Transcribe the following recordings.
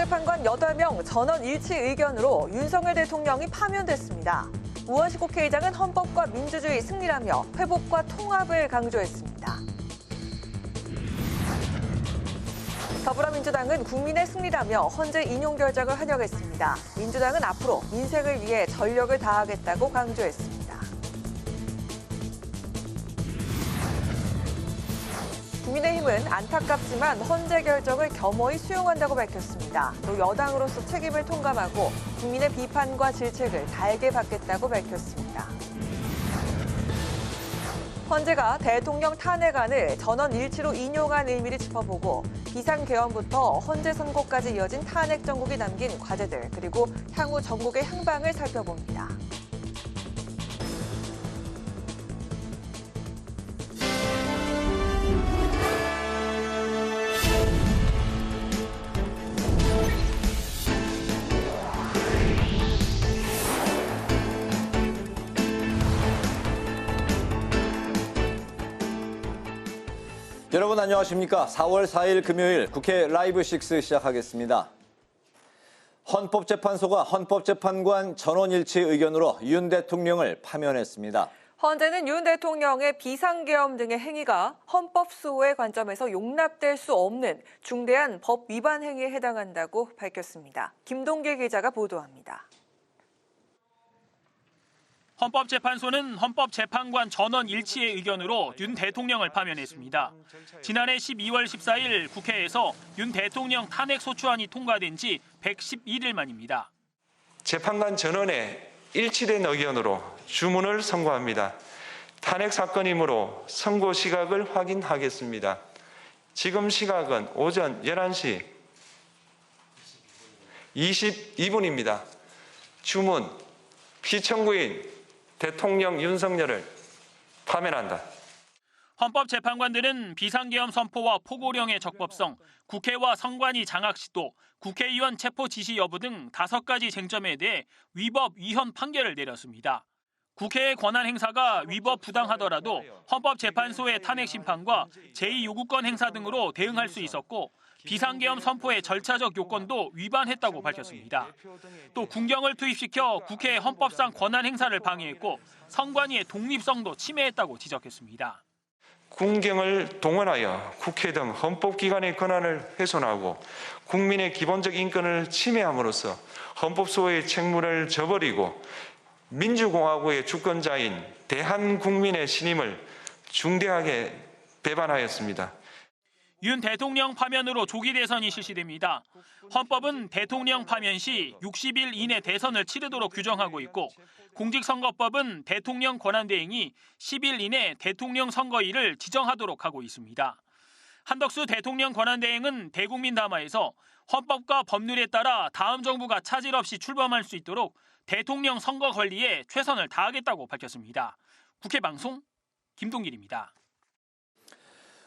헌법재판관 8명 전원 일치 의견으로 윤석열 대통령이 파면됐습니다. 우원식 국회의장은 헌법과 민주주의 승리라며 회복과 통합을 강조했습니다. 더불어민주당은 국민의 승리라며 헌재 인용 결정을 환영했습니다. 민주당은 앞으로 민생을 위해 전력을 다하겠다고 강조했습니다. 국민의힘은 안타깝지만 헌재 결정을 겸허히 수용한다고 밝혔습니다. 또 여당으로서 책임을 통감하고 국민의 비판과 질책을 달게 받겠다고 밝혔습니다. 헌재가 대통령 탄핵안을 전원 일치로 인용한 의미를 짚어보고 비상계엄부터 헌재 선고까지 이어진 탄핵 정국이 남긴 과제들 그리고 향후 전국의 향방을 살펴봅니다. 여러분 안녕하십니까? 4월 4일 금요일 국회 라이브 6 시작하겠습니다. 헌법재판소가 헌법재판관 전원일치 의견으로 윤 대통령을 파면했습니다. 헌재는 윤 대통령의 비상계엄 등의 행위가 헌법 수호의 관점에서 용납될 수 없는 중대한 법 위반 행위에 해당한다고 밝혔습니다. 김동길 기자가 보도합니다. 헌법재판소는 헌법재판관 전원 일치의 의견으로 윤 대통령을 파면했습니다. 지난해 12월 14일 국회에서 윤 대통령 탄핵 소추안이 통과된 지 111일 만입니다. 재판관 전원의 일치된 의견으로 주문을 선고합니다. 탄핵 사건이므로 선고 시각을 확인하겠습니다. 지금 시각은 오전 11시 22분입니다. 주문, 피청구인 대통령 윤석열을 파면한다. 헌법재판관들은 비상계엄 선포와 포고령의 적법성, 국회와 선관위 장악 시도, 국회의원 체포 지시 여부 등 5가지 쟁점에 대해 위법 위헌 판결을 내렸습니다. 국회의 권한 행사가 위법 부당하더라도 헌법재판소의 탄핵 심판과 제2요구권 행사 등으로 대응할 수 있었고 비상계엄 선포의 절차적 요건도 위반했다고 밝혔습니다. 또 군경을 투입시켜 국회의 헌법상 권한 행사를 방해했고 선관위의 독립성도 침해했다고 지적했습니다. 군경을 동원하여 국회 등 헌법기관의 권한을 훼손하고 국민의 기본적 인권을 침해함으로써 헌법 수호의 책무를 저버리고 민주공화국의 주권자인 대한국민의 신임을 중대하게 배반하였습니다. 윤 대통령 파면으로 조기 대선이 실시됩니다. 헌법은 대통령 파면 시 60일 이내 대선을 치르도록 규정하고 있고 공직선거법은 대통령 권한대행이 10일 이내 대통령 선거일을 지정하도록 하고 있습니다. 한덕수 대통령 권한대행은 대국민 담화에서 헌법과 법률에 따라 다음 정부가 차질 없이 출범할 수 있도록 대통령 선거 권리에 최선을 다하겠다고 밝혔습니다. 국회방송 김동길입니다.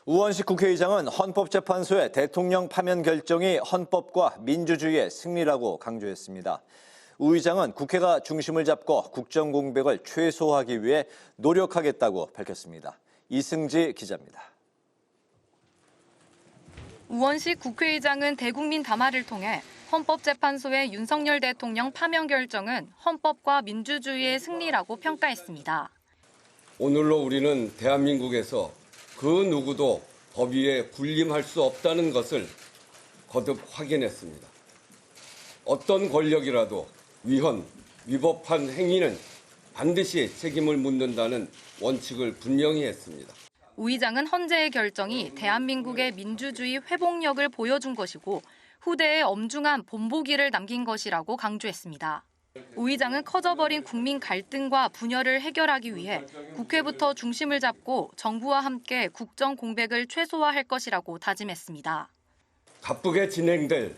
우원식 국회의장은 헌법재판소의 대통령 파면 결정이 헌법과 민주주의의 승리라고 강조했습니다. 우 의장은 국회가 중심을 잡고 국정 공백을 최소화하기 위해 노력하겠다고 밝혔습니다. 이승지 기자입니다. 우원식 국회의장은 대국민 담화를 통해 헌법재판소의 윤석열 대통령 파면 결정은 헌법과 민주주의의 승리라고 평가했습니다. 오늘로 우리는 대한민국에서 그 누구도 법 위에 군림할 수 없다는 것을 거듭 확인했습니다. 어떤 권력이라도 위헌, 위법한 행위는 반드시 책임을 묻는다는 원칙을 분명히 했습니다. 우 의장은 헌재의 결정이 대한민국의 민주주의 회복력을 보여준 것이고 후대에 엄중한 본보기를 남긴 것이라고 강조했습니다. 우 의장은 커져버린 국민 갈등과 분열을 해결하기 위해 국회부터 중심을 잡고 정부와 함께 국정 공백을 최소화할 것이라고 다짐했습니다. 바쁘게 진행될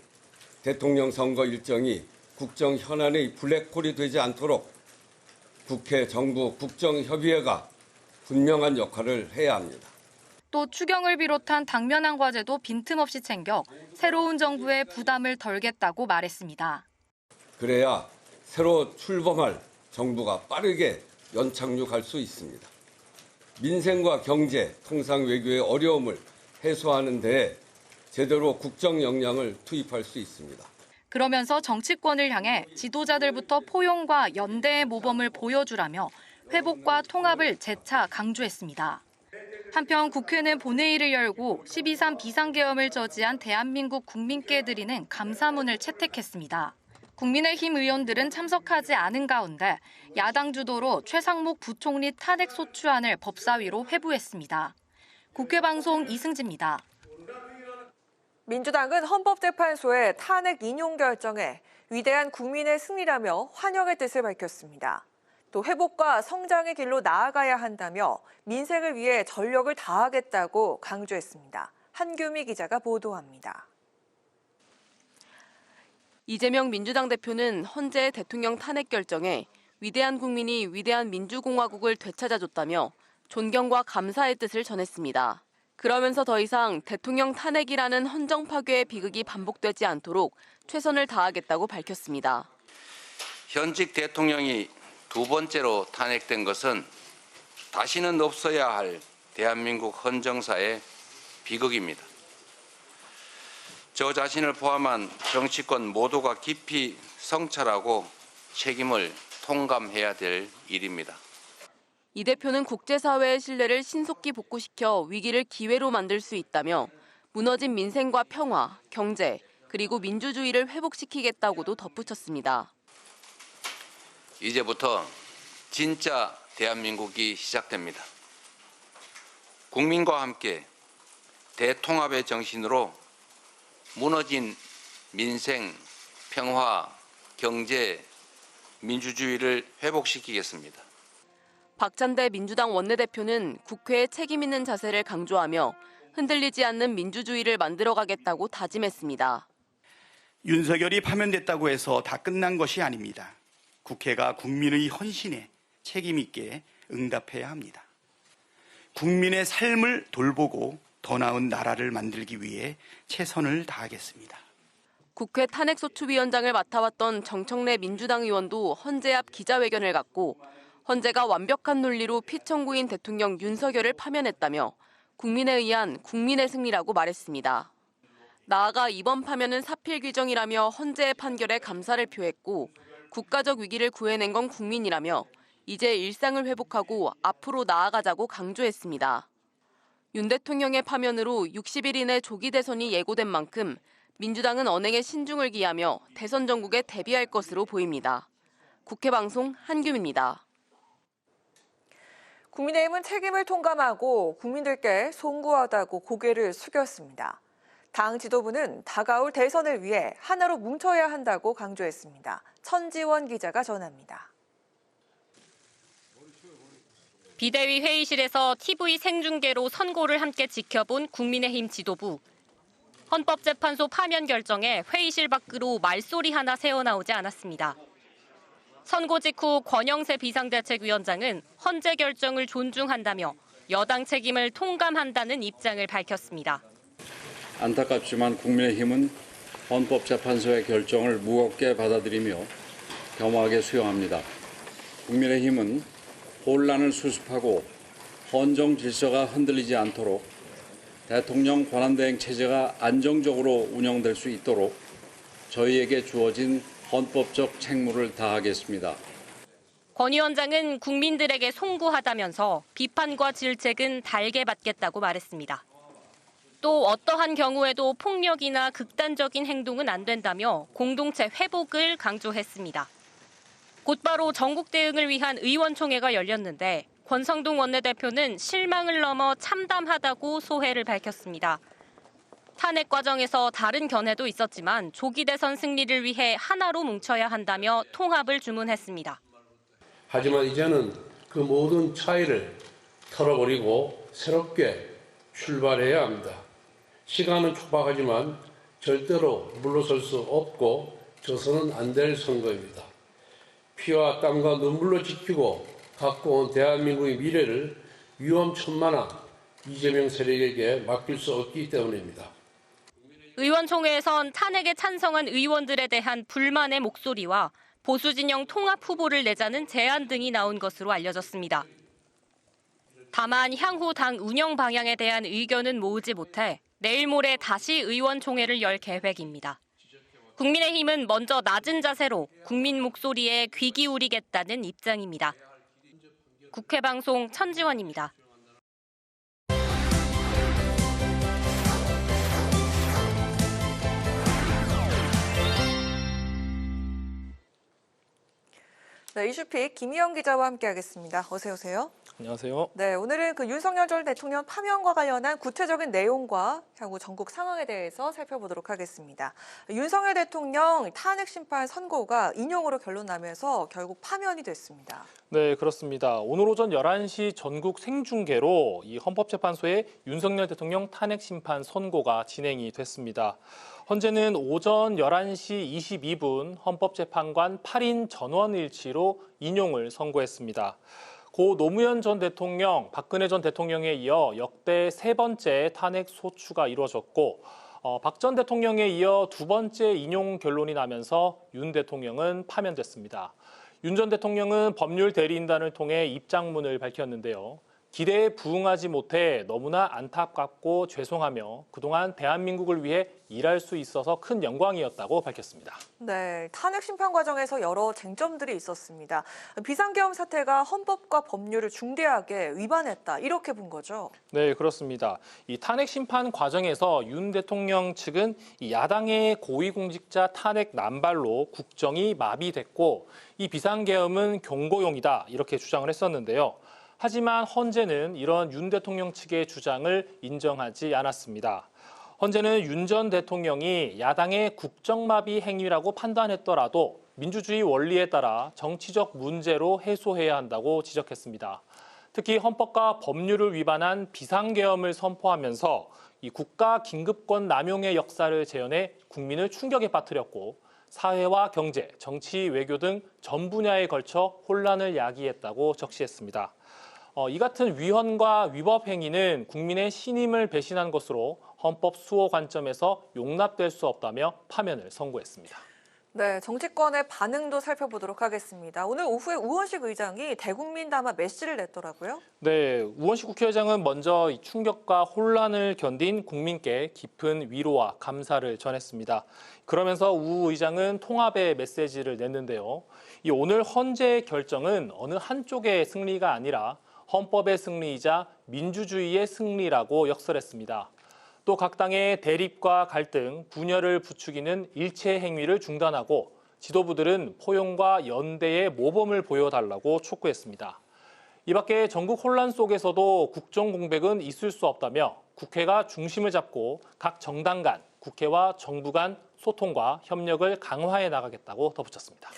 대통령 선거 일정이 국정 현안의 블랙홀이 되지 않도록 국회, 정부, 국정협의회가 분명한 역할을 해야 합니다. 또 추경을 비롯한 당면한 과제도 빈틈없이 챙겨 새로운 정부의 부담을 덜겠다고 말했습니다. 그래야 새로 출범할 정부가 빠르게 연착륙할 수 있습니다. 민생과 경제, 통상 외교의 어려움을 해소하는 데 제대로 국정 역량을 투입할 수 있습니다. 그러면서 정치권을 향해 지도자들부터 포용과 연대의 모범을 보여주라며 회복과 통합을 재차 강조했습니다. 한편 국회는 본회의를 열고 12.3 비상계엄을 저지한 대한민국 국민께 드리는 감사문을 채택했습니다. 국민의힘 의원들은 참석하지 않은 가운데 야당 주도로 최상목 부총리 탄핵 소추안을 법사위로 회부했습니다. 국회방송 이승지입니다. 민주당은 헌법재판소의 탄핵 인용 결정에 위대한 국민의 승리라며 환영의 뜻을 밝혔습니다. 또 회복과 성장의 길로 나아가야 한다며 민생을 위해 전력을 다하겠다고 강조했습니다. 한규미 기자가 보도합니다. 이재명 민주당 대표는 헌재 대통령 탄핵 결정에 위대한 국민이 위대한 민주공화국을 되찾아줬다며 존경과 감사의 뜻을 전했습니다. 그러면서 더 이상 대통령 탄핵이라는 헌정 파괴의 비극이 반복되지 않도록 최선을 다하겠다고 밝혔습니다. 현직 대통령이 두 번째로 탄핵된 것은 다시는 없어야 할 대한민국 헌정사의 비극입니다. 저 자신을 포함한 정치권 모두가 깊이 성찰하고 책임을 통감해야 될 일입니다. 이 대표는 국제사회의 신뢰를 신속히 복구시켜 위기를 기회로 만들 수 있다며 무너진 민생과 평화, 경제, 그리고 민주주의를 회복시키겠다고도 덧붙였습니다. 이제부터 진짜 대한민국이 시작됩니다. 국민과 함께 대통합의 정신으로 무너진 민생, 평화, 경제, 민주주의를 회복시키겠습니다. 박찬대 민주당 원내대표는 국회의 책임 있는 자세를 강조하며 흔들리지 않는 민주주의를 만들어가겠다고 다짐했습니다. 윤석열이 파면됐다고 해서 다 끝난 것이 아닙니다. 국회가 국민의 헌신에 책임 있게 응답해야 합니다. 국민의 삶을 돌보고 더 나은 나라를 만들기 위해 최선을 다하겠습니다. 국회 탄핵소추위원장을 맡아왔던 정청래 민주당 의원도 헌재 앞 기자회견을 갖고 헌재가 완벽한 논리로 피청구인 대통령 윤석열을 파면했다며 국민에 의한 국민의 승리라고 말했습니다. 나아가 이번 파면은 사필 규정이라며 헌재의 판결에 감사를 표했고 국가적 위기를 구해낸 건 국민이라며 이제 일상을 회복하고 앞으로 나아가자고 강조했습니다. 윤 대통령의 파면으로 60일 이내 조기 대선이 예고된 만큼 민주당은 언행에 신중을 기하며 대선 전국에 대비할 것으로 보입니다. 국회방송 한규미입니다. 국민의힘은 책임을 통감하고 국민들께 송구하다고 고개를 숙였습니다. 당 지도부는 다가올 대선을 위해 하나로 뭉쳐야 한다고 강조했습니다. 천지원 기자가 전합니다. 비대위 회의실에서 TV 생중계로 선고를 함께 지켜본 국민의힘 지도부. 헌법재판소 파면 결정에 회의실 밖으로 말소리 하나 새어나오지 않았습니다. 선고 직후 권영세 비상대책위원장은 헌재 결정을 존중한다며 여당 책임을 통감한다는 입장을 밝혔습니다. 안타깝지만 국민의힘은 헌법재판소의 결정을 무겁게 받아들이며 겸허하게 수용합니다. 국민의힘은 혼란을 수습하고 헌정 질서가 흔들리지 않도록 대통령 권한대행 체제가 안정적으로 운영될 수 있도록 저희에게 주어진 헌법적 책무를 다하겠습니다. 권 위원장은 국민들에게 송구하다면서 비판과 질책은 달게 받겠다고 말했습니다. 또 어떠한 경우에도 폭력이나 극단적인 행동은 안 된다며 공동체 회복을 강조했습니다. 곧바로 전국 대응을 위한 의원총회가 열렸는데 권성동 원내대표는 실망을 넘어 참담하다고 소회를 밝혔습니다. 탄핵 과정에서 다른 견해도 있었지만 조기 대선 승리를 위해 하나로 뭉쳐야 한다며 통합을 주문했습니다. 하지만 이제는 그 모든 차이를 털어버리고 새롭게 출발해야 합니다. 시간은 촉박하지만 절대로 물러설 수 없고 져서는 안 될 선거입니다. 피와 땀과 눈물로 지키고 갖고 온 대한민국의 미래를 위험천만한 이재명 세력에게 맡길 수 없기 때문입니다. 의원총회에선 탄핵에 찬성한 의원들에 대한 불만의 목소리와 보수진영 통합 후보를 내자는 제안 등이 나온 것으로 알려졌습니다. 다만 향후 당 운영 방향에 대한 의견은 모으지 못해 내일 모레 다시 의원총회를 열 계획입니다. 국민의힘은 먼저 낮은 자세로 국민 목소리에 귀 기울이겠다는 입장입니다. 국회방송 천지원입니다. 네, 이슈픽 김희영 기자와 함께하겠습니다. 어서 오세요. 안녕하세요. 네, 오늘은 그 윤석열 전 대통령 파면과 관련한 구체적인 내용과 향후 전국 상황에 대해서 살펴보도록 하겠습니다. 윤석열 대통령 탄핵 심판 선고가 인용으로 결론나면서 결국 파면이 됐습니다. 네, 그렇습니다. 오늘 오전 11시 전국 생중계로 이 헌법재판소의 윤석열 대통령 탄핵 심판 선고가 진행이 됐습니다. 현재는 오전 11시 22분 헌법재판관 8인 전원 일치로 인용을 선고했습니다. 고 노무현 전 대통령, 박근혜 전 대통령에 이어 역대 세 번째 탄핵 소추가 이루어졌고 박 전 대통령에 이어 두 번째 인용 결론이 나면서 윤 대통령은 파면됐습니다. 윤 전 대통령은 법률 대리인단을 통해 입장문을 밝혔는데요. 기대에 부응하지 못해 너무나 안타깝고 죄송하며 그동안 대한민국을 위해 일할 수 있어서 큰 영광이었다고 밝혔습니다. 네, 탄핵 심판 과정에서 여러 쟁점들이 있었습니다. 비상계엄 사태가 헌법과 법률을 중대하게 위반했다, 이렇게 본 거죠? 네, 그렇습니다. 이 탄핵 심판 과정에서 윤 대통령 측은 이 야당의 고위공직자 탄핵 남발로 국정이 마비됐고 이 비상계엄은 경고용이다, 이렇게 주장을 했었는데요. 하지만 헌재는 이런 윤 대통령 측의 주장을 인정하지 않았습니다. 헌재는 윤 전 대통령이 야당의 국정마비 행위라고 판단했더라도 민주주의 원리에 따라 정치적 문제로 해소해야 한다고 지적했습니다. 특히 헌법과 법률을 위반한 비상계엄을 선포하면서 이 국가 긴급권 남용의 역사를 재현해 국민을 충격에 빠뜨렸고 사회와 경제, 정치, 외교 등 전 분야에 걸쳐 혼란을 야기했다고 적시했습니다. 이 같은 위헌과 위법 행위는 국민의 신임을 배신한 것으로 헌법 수호 관점에서 용납될 수 없다며 파면을 선고했습니다. 네, 정치권의 반응도 살펴보도록 하겠습니다. 오늘 오후에 우원식 의장이 대국민 담아 메시지를 냈더라고요. 네, 우원식 국회의장은 먼저 이 충격과 혼란을 견딘 국민께 깊은 위로와 감사를 전했습니다. 그러면서 우 의장은 통합의 메시지를 냈는데요. 이 오늘 헌재의 결정은 어느 한쪽의 승리가 아니라 헌법의 승리이자 민주주의의 승리라고 역설했습니다. 또 각 당의 대립과 갈등, 분열을 부추기는 일체 행위를 중단하고 지도부들은 포용과 연대의 모범을 보여달라고 촉구했습니다. 이 밖에 전국 혼란 속에서도 국정 공백은 있을 수 없다며 국회가 중심을 잡고 각 정당 간, 국회와 정부 간 소통과 협력을 강화해 나가겠다고 덧붙였습니다.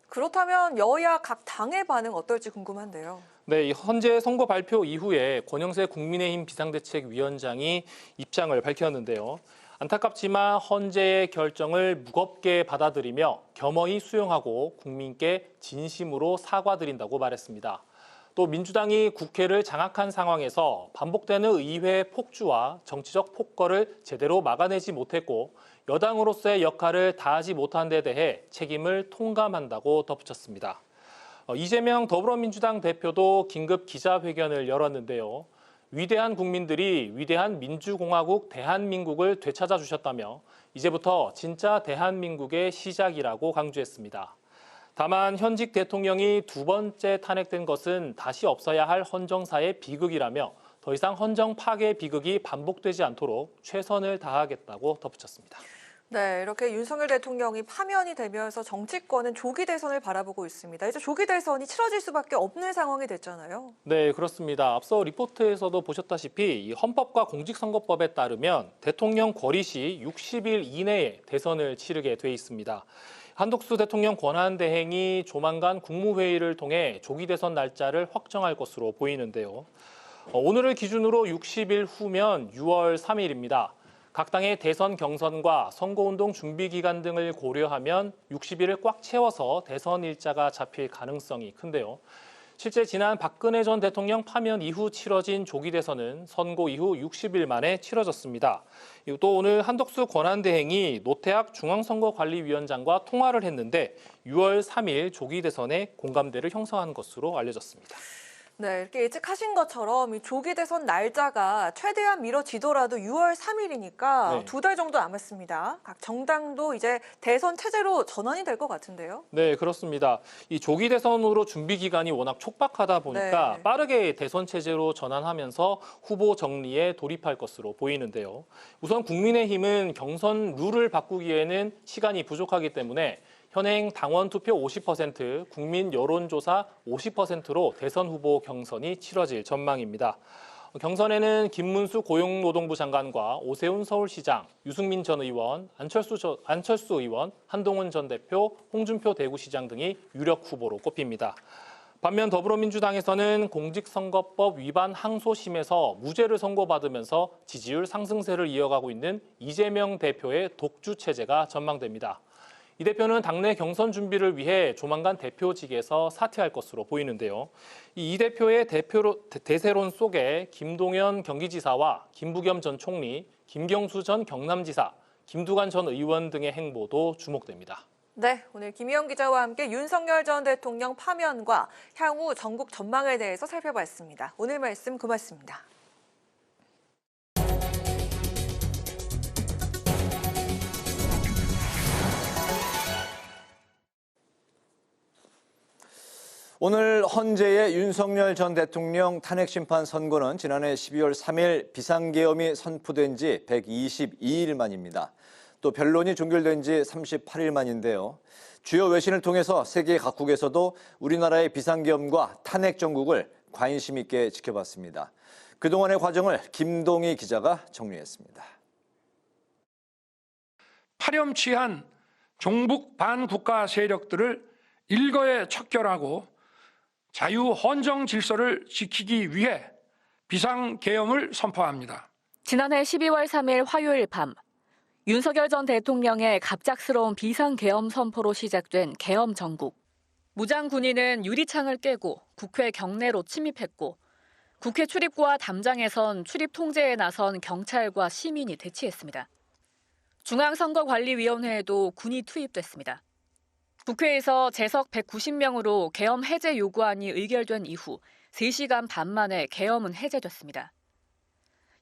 그렇다면 여야 각 당의 반응 어떨지 궁금한데요. 네, 이 헌재 선고 발표 이후에 권영세 국민의힘 비상대책위원장이 입장을 밝혔는데요. 안타깝지만 헌재의 결정을 무겁게 받아들이며 겸허히 수용하고 국민께 진심으로 사과드린다고 말했습니다. 또 민주당이 국회를 장악한 상황에서 반복되는 의회 폭주와 정치적 폭거를 제대로 막아내지 못했고 여당으로서의 역할을 다하지 못한 데 대해 책임을 통감한다고 덧붙였습니다. 이재명 더불어민주당 대표도 긴급 기자회견을 열었는데요. 위대한 국민들이 위대한 민주공화국 대한민국을 되찾아 주셨다며 이제부터 진짜 대한민국의 시작이라고 강조했습니다. 다만 현직 대통령이 두 번째 탄핵된 것은 다시 없어야 할 헌정사의 비극이라며 더 이상 헌정 파괴 비극이 반복되지 않도록 최선을 다하겠다고 덧붙였습니다. 네, 이렇게 윤석열 대통령이 파면이 되면서 정치권은 조기 대선을 바라보고 있습니다. 이제 조기 대선이 치러질 수밖에 없는 상황이 됐잖아요. 네, 그렇습니다. 앞서 리포트에서도 보셨다시피 이 헌법과 공직선거법에 따르면 대통령 거리 시 60일 이내에 대선을 치르게 돼 있습니다. 한덕수 대통령 권한대행이 조만간 국무회의를 통해 조기 대선 날짜를 확정할 것으로 보이는데요. 오늘을 기준으로 60일 후면 6월 3일입니다. 각 당의 대선 경선과 선거운동 준비 기간 등을 고려하면 60일을 꽉 채워서 대선 일자가 잡힐 가능성이 큰데요. 실제 지난 박근혜 전 대통령 파면 이후 치러진 조기 대선은 선고 이후 60일 만에 치러졌습니다. 또 오늘 한덕수 권한대행이 노태학 중앙선거관리위원장과 통화를 했는데 6월 3일 조기 대선에 공감대를 형성한 것으로 알려졌습니다. 네, 이렇게 예측하신 것처럼 이 조기 대선 날짜가 최대한 미뤄지더라도 6월 3일이니까 네. 2달 정도 남았습니다. 각 정당도 이제 대선 체제로 전환이 될 것 같은데요. 네, 그렇습니다. 이 조기 대선으로 준비 기간이 워낙 촉박하다 보니까 네. 빠르게 대선 체제로 전환하면서 후보 정리에 돌입할 것으로 보이는데요. 우선 국민의힘은 경선 룰을 바꾸기에는 시간이 부족하기 때문에 현행 당원 투표 50%, 국민 여론조사 50%로 대선 후보 경선이 치러질 전망입니다. 경선에는 김문수 고용노동부 장관과 오세훈 서울시장, 유승민 전 의원, 안철수 의원, 한동훈 전 대표, 홍준표 대구시장 등이 유력 후보로 꼽힙니다. 반면 더불어민주당에서는 공직선거법 위반 항소심에서 무죄를 선고받으면서 지지율 상승세를 이어가고 있는 이재명 대표의 독주 체제가 전망됩니다. 이 대표는 당내 경선 준비를 위해 조만간 대표직에서 사퇴할 것으로 보이는데요. 이 대표의 대세론 속에 김동연 경기지사와 김부겸 전 총리, 김경수 전 경남지사, 김두관 전 의원 등의 행보도 주목됩니다. 네, 오늘 김희영 기자와 함께 윤석열 전 대통령 파면과 향후 전국 전망에 대해서 살펴봤습니다. 오늘 말씀 고맙습니다. 오늘 헌재의 윤석열 전 대통령 탄핵심판 선고는 지난해 12월 3일 비상계엄이 선포된 지 122일 만입니다. 또 변론이 종결된 지 38일 만인데요. 주요 외신을 통해서 세계 각국에서도 우리나라의 비상계엄과 탄핵 정국을 관심 있게 지켜봤습니다. 그동안의 과정을 김동희 기자가 정리했습니다. 파렴치한 종북 반국가 세력들을 일거에 척결하고 자유헌정 질서를 지키기 위해 비상계엄을 선포합니다. 지난해 12월 3일 화요일 밤 윤석열 전 대통령의 갑작스러운 비상계엄 선포로 시작된 계엄 정국. 무장 군인은 유리창을 깨고 국회 경내로 침입했고 국회 출입구와 담장에선 출입 통제에 나선 경찰과 시민이 대치했습니다. 중앙선거관리위원회에도 군이 투입됐습니다. 국회에서 재석 190명으로 계엄 해제 요구안이 의결된 이후 3시간 반 만에 계엄은 해제됐습니다.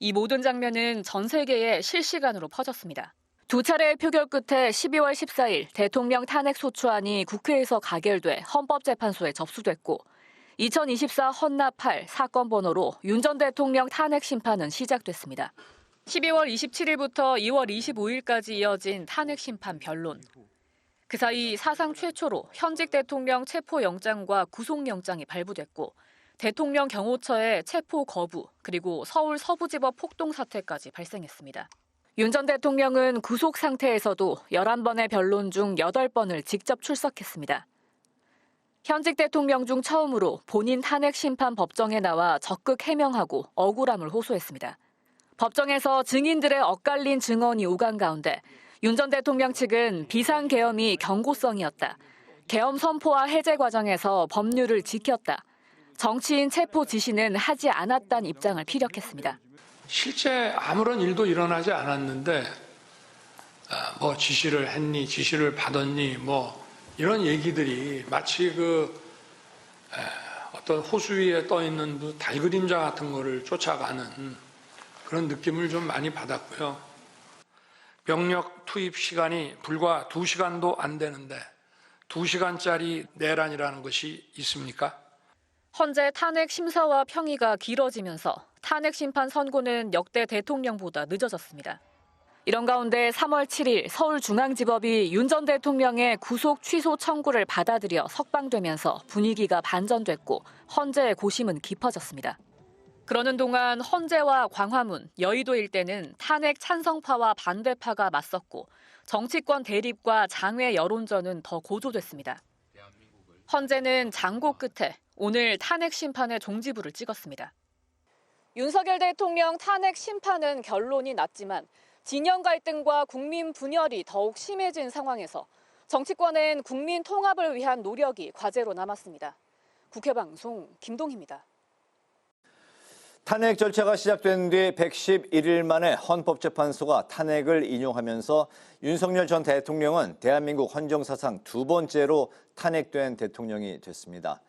이 모든 장면은 전 세계에 실시간으로 퍼졌습니다. 두 차례의 표결 끝에 12월 14일 대통령 탄핵 소추안이 국회에서 가결돼 헌법재판소에 접수됐고 2024 헌납 8 사건 번호로 윤 전 대통령 탄핵 심판은 시작됐습니다. 12월 27일부터 2월 25일까지 이어진 탄핵 심판 변론. 그 사이 사상 최초로 현직 대통령 체포영장과 구속영장이 발부됐고 대통령 경호처의 체포 거부 그리고 서울 서부지법 폭동 사태까지 발생했습니다. 윤 전 대통령은 구속 상태에서도 11번의 변론 중 8번을 직접 출석했습니다. 현직 대통령 중 처음으로 본인 탄핵 심판 법정에 나와 적극 해명하고 억울함을 호소했습니다. 법정에서 증인들의 엇갈린 증언이 오간 가운데 윤 전 대통령 측은 비상계엄이 경고성이었다. 계엄 선포와 해제 과정에서 법률을 지켰다. 정치인 체포 지시는 하지 않았다는 입장을 피력했습니다. 실제 아무런 일도 일어나지 않았는데 뭐 지시를 했니, 지시를 받았니, 뭐 이런 얘기들이 마치 어떤 호수 위에 떠 있는 달그림자 같은 거를 쫓아가는 그런 느낌을 좀 많이 받았고요. 병력 투입 시간이 불과 2시간도 안 되는데 2시간짜리 내란이라는 것이 있습니까? 헌재 탄핵 심사와 평의가 길어지면서 탄핵 심판 선고는 역대 대통령보다 늦어졌습니다. 이런 가운데 3월 7일 서울중앙지법이 윤 전 대통령의 구속 취소 청구를 받아들여 석방되면서 분위기가 반전됐고 헌재의 고심은 깊어졌습니다. 그러는 동안 헌재와 광화문, 여의도 일대는 탄핵 찬성파와 반대파가 맞섰고 정치권 대립과 장외 여론전은 더 고조됐습니다. 헌재는 장고 끝에 오늘 탄핵 심판의 종지부를 찍었습니다. 윤석열 대통령 탄핵 심판은 결론이 났지만 진영 갈등과 국민 분열이 더욱 심해진 상황에서 정치권엔 국민 통합을 위한 노력이 과제로 남았습니다. 국회방송 김동희입니다. 탄핵 절차가 시작된 뒤 111일 만에 헌법재판소가 탄핵을 인용하면서 윤석열 전 대통령은 대한민국 헌정사상 2번째로 탄핵된 대통령이 됐습니다.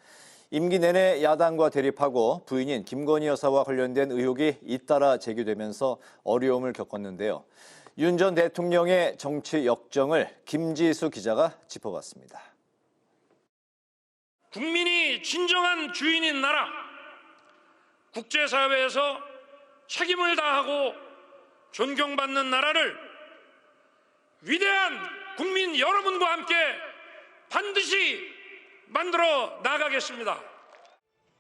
임기 내내 야당과 대립하고 부인인 김건희 여사와 관련된 의혹이 잇따라 제기되면서 어려움을 겪었는데요. 윤 전 대통령의 정치 역정을 김지수 기자가 짚어봤습니다. 국민이 진정한 주인인 나라, 국제사회에서 책임을 다하고 존경받는 나라를 위대한 국민 여러분과 함께 반드시 만들어 나가겠습니다.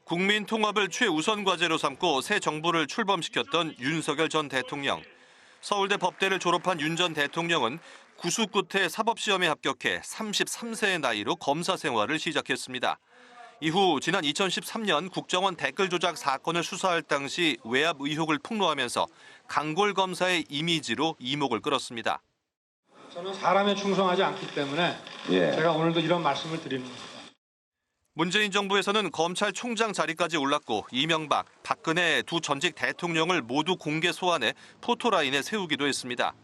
국민 통합을 최우선 과제로 삼고 새 정부를 출범시켰던 윤석열 전 대통령. 서울대 법대를 졸업한 윤 전 대통령은 구수 끝에 사법시험에 합격해 33세의 나이로 검사 생활을 시작했습니다. 이후 지난 2013년 국정원 댓글 조작 사건을 수사할 당시 외압 의혹을 폭로하면서 강골 검사의 이미지로 이목을 끌었습니다. 저는 사람에 충성하지 않기 때문에 제가 오늘도 이런 말씀을 드리는 겁니다. 문재인 정부에서는 검찰총장 자리까지 올랐고 이명박, 박근혜 두 전직 대통령을 모두 공개 소환해 포토라인에 세우기도 했습니다.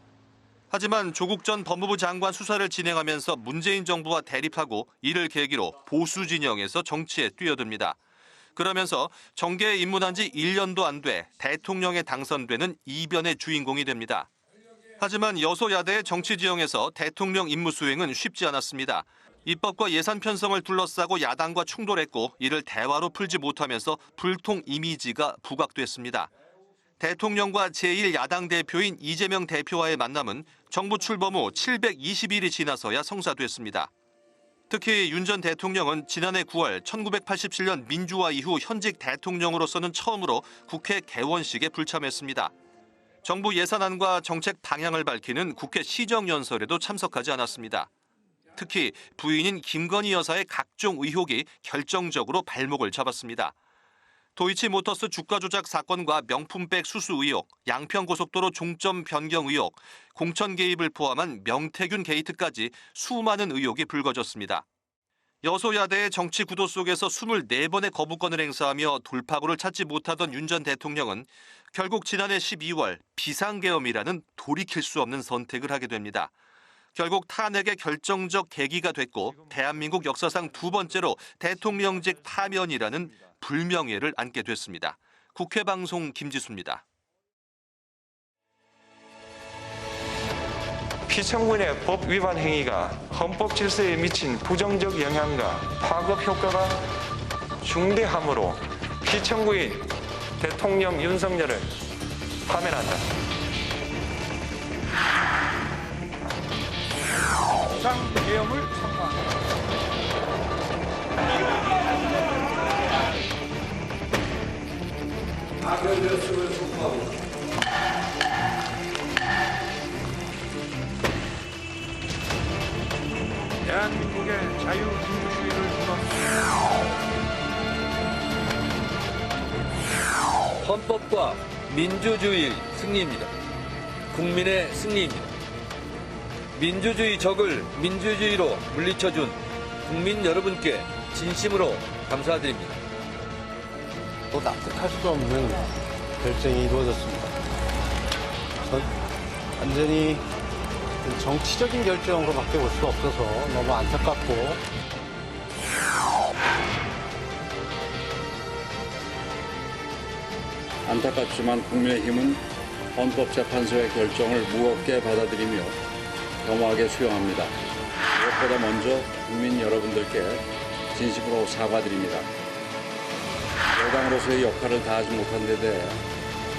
하지만 조국 전 법무부 장관 수사를 진행하면서 문재인 정부와 대립하고 이를 계기로 보수 진영에서 정치에 뛰어듭니다. 그러면서 정계에 입문한 지 1년도 안 돼 대통령에 당선되는 이변의 주인공이 됩니다. 하지만 여소야대의 정치 지형에서 대통령 임무 수행은 쉽지 않았습니다. 입법과 예산 편성을 둘러싸고 야당과 충돌했고 이를 대화로 풀지 못하면서 불통 이미지가 부각됐습니다. 대통령과 제1야당 대표인 이재명 대표와의 만남은 정부 출범 후 720일이 지나서야 성사됐습니다. 특히 윤 전 대통령은 지난해 9월 1987년 민주화 이후 현직 대통령으로서는 처음으로 국회 개원식에 불참했습니다. 정부 예산안과 정책 방향을 밝히는 국회 시정연설에도 참석하지 않았습니다. 특히 부인인 김건희 여사의 각종 의혹이 결정적으로 발목을 잡았습니다. 도이치모터스 주가 조작 사건과 명품백 수수 의혹, 양평고속도로 종점 변경 의혹, 공천 개입을 포함한 명태균 게이트까지 수많은 의혹이 불거졌습니다. 여소야대의 정치 구도 속에서 24번의 거부권을 행사하며 돌파구를 찾지 못하던 윤 전 대통령은 결국 지난해 12월 비상계엄이라는 돌이킬 수 없는 선택을 하게 됩니다. 결국 탄핵의 결정적 계기가 됐고 대한민국 역사상 두 번째로 대통령직 파면이라는 불명예를 안게 됐습니다. 국회방송 김지수입니다. 피청구인의 법 위반 행위가 헌법 질서에 미친 부정적 영향과 파급 효과가 중대하므로 피청구인 대통령 윤석열을 파면한다. 비상계엄을 선포한다. 파견되었음을 선포하고 대한민국의 자유민주주의를 무너뜨린다. 헌법과 민주주의의 승리입니다. 국민의 승리입니다. 민주주의 적을 민주주의로 물리쳐준 국민 여러분께 진심으로 감사드립니다. 또 납득할 수도 없는 결정이 이루어졌습니다. 전 완전히 정치적인 결정으로밖에 볼 수가 없어서 너무 안타깝고 안타깝지만 국민의힘은 헌법재판소의 결정을 무겁게 받아들이며 겸허하게 수용합니다. 무엇보다 먼저 국민 여러분들께 진심으로 사과드립니다. 여당으로서의 역할을 다하지 못한 데 대해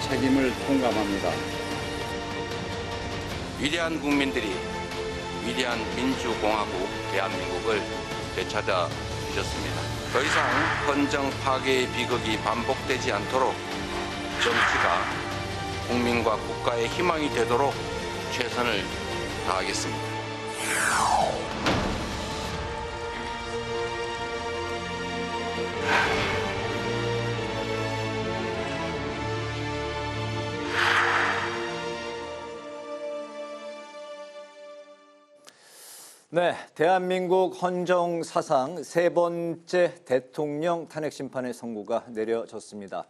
책임을 통감합니다. 위대한 국민들이 위대한 민주공화국 대한민국을 되찾아 주셨습니다. 더 이상 헌정 파괴의 비극이 반복되지 않도록 정치가 국민과 국가의 희망이 되도록 최선을 다하겠습니다. 네, 대한민국 헌정 사상 세 번째 대통령 탄핵 심판의 선고가 내려졌습니다.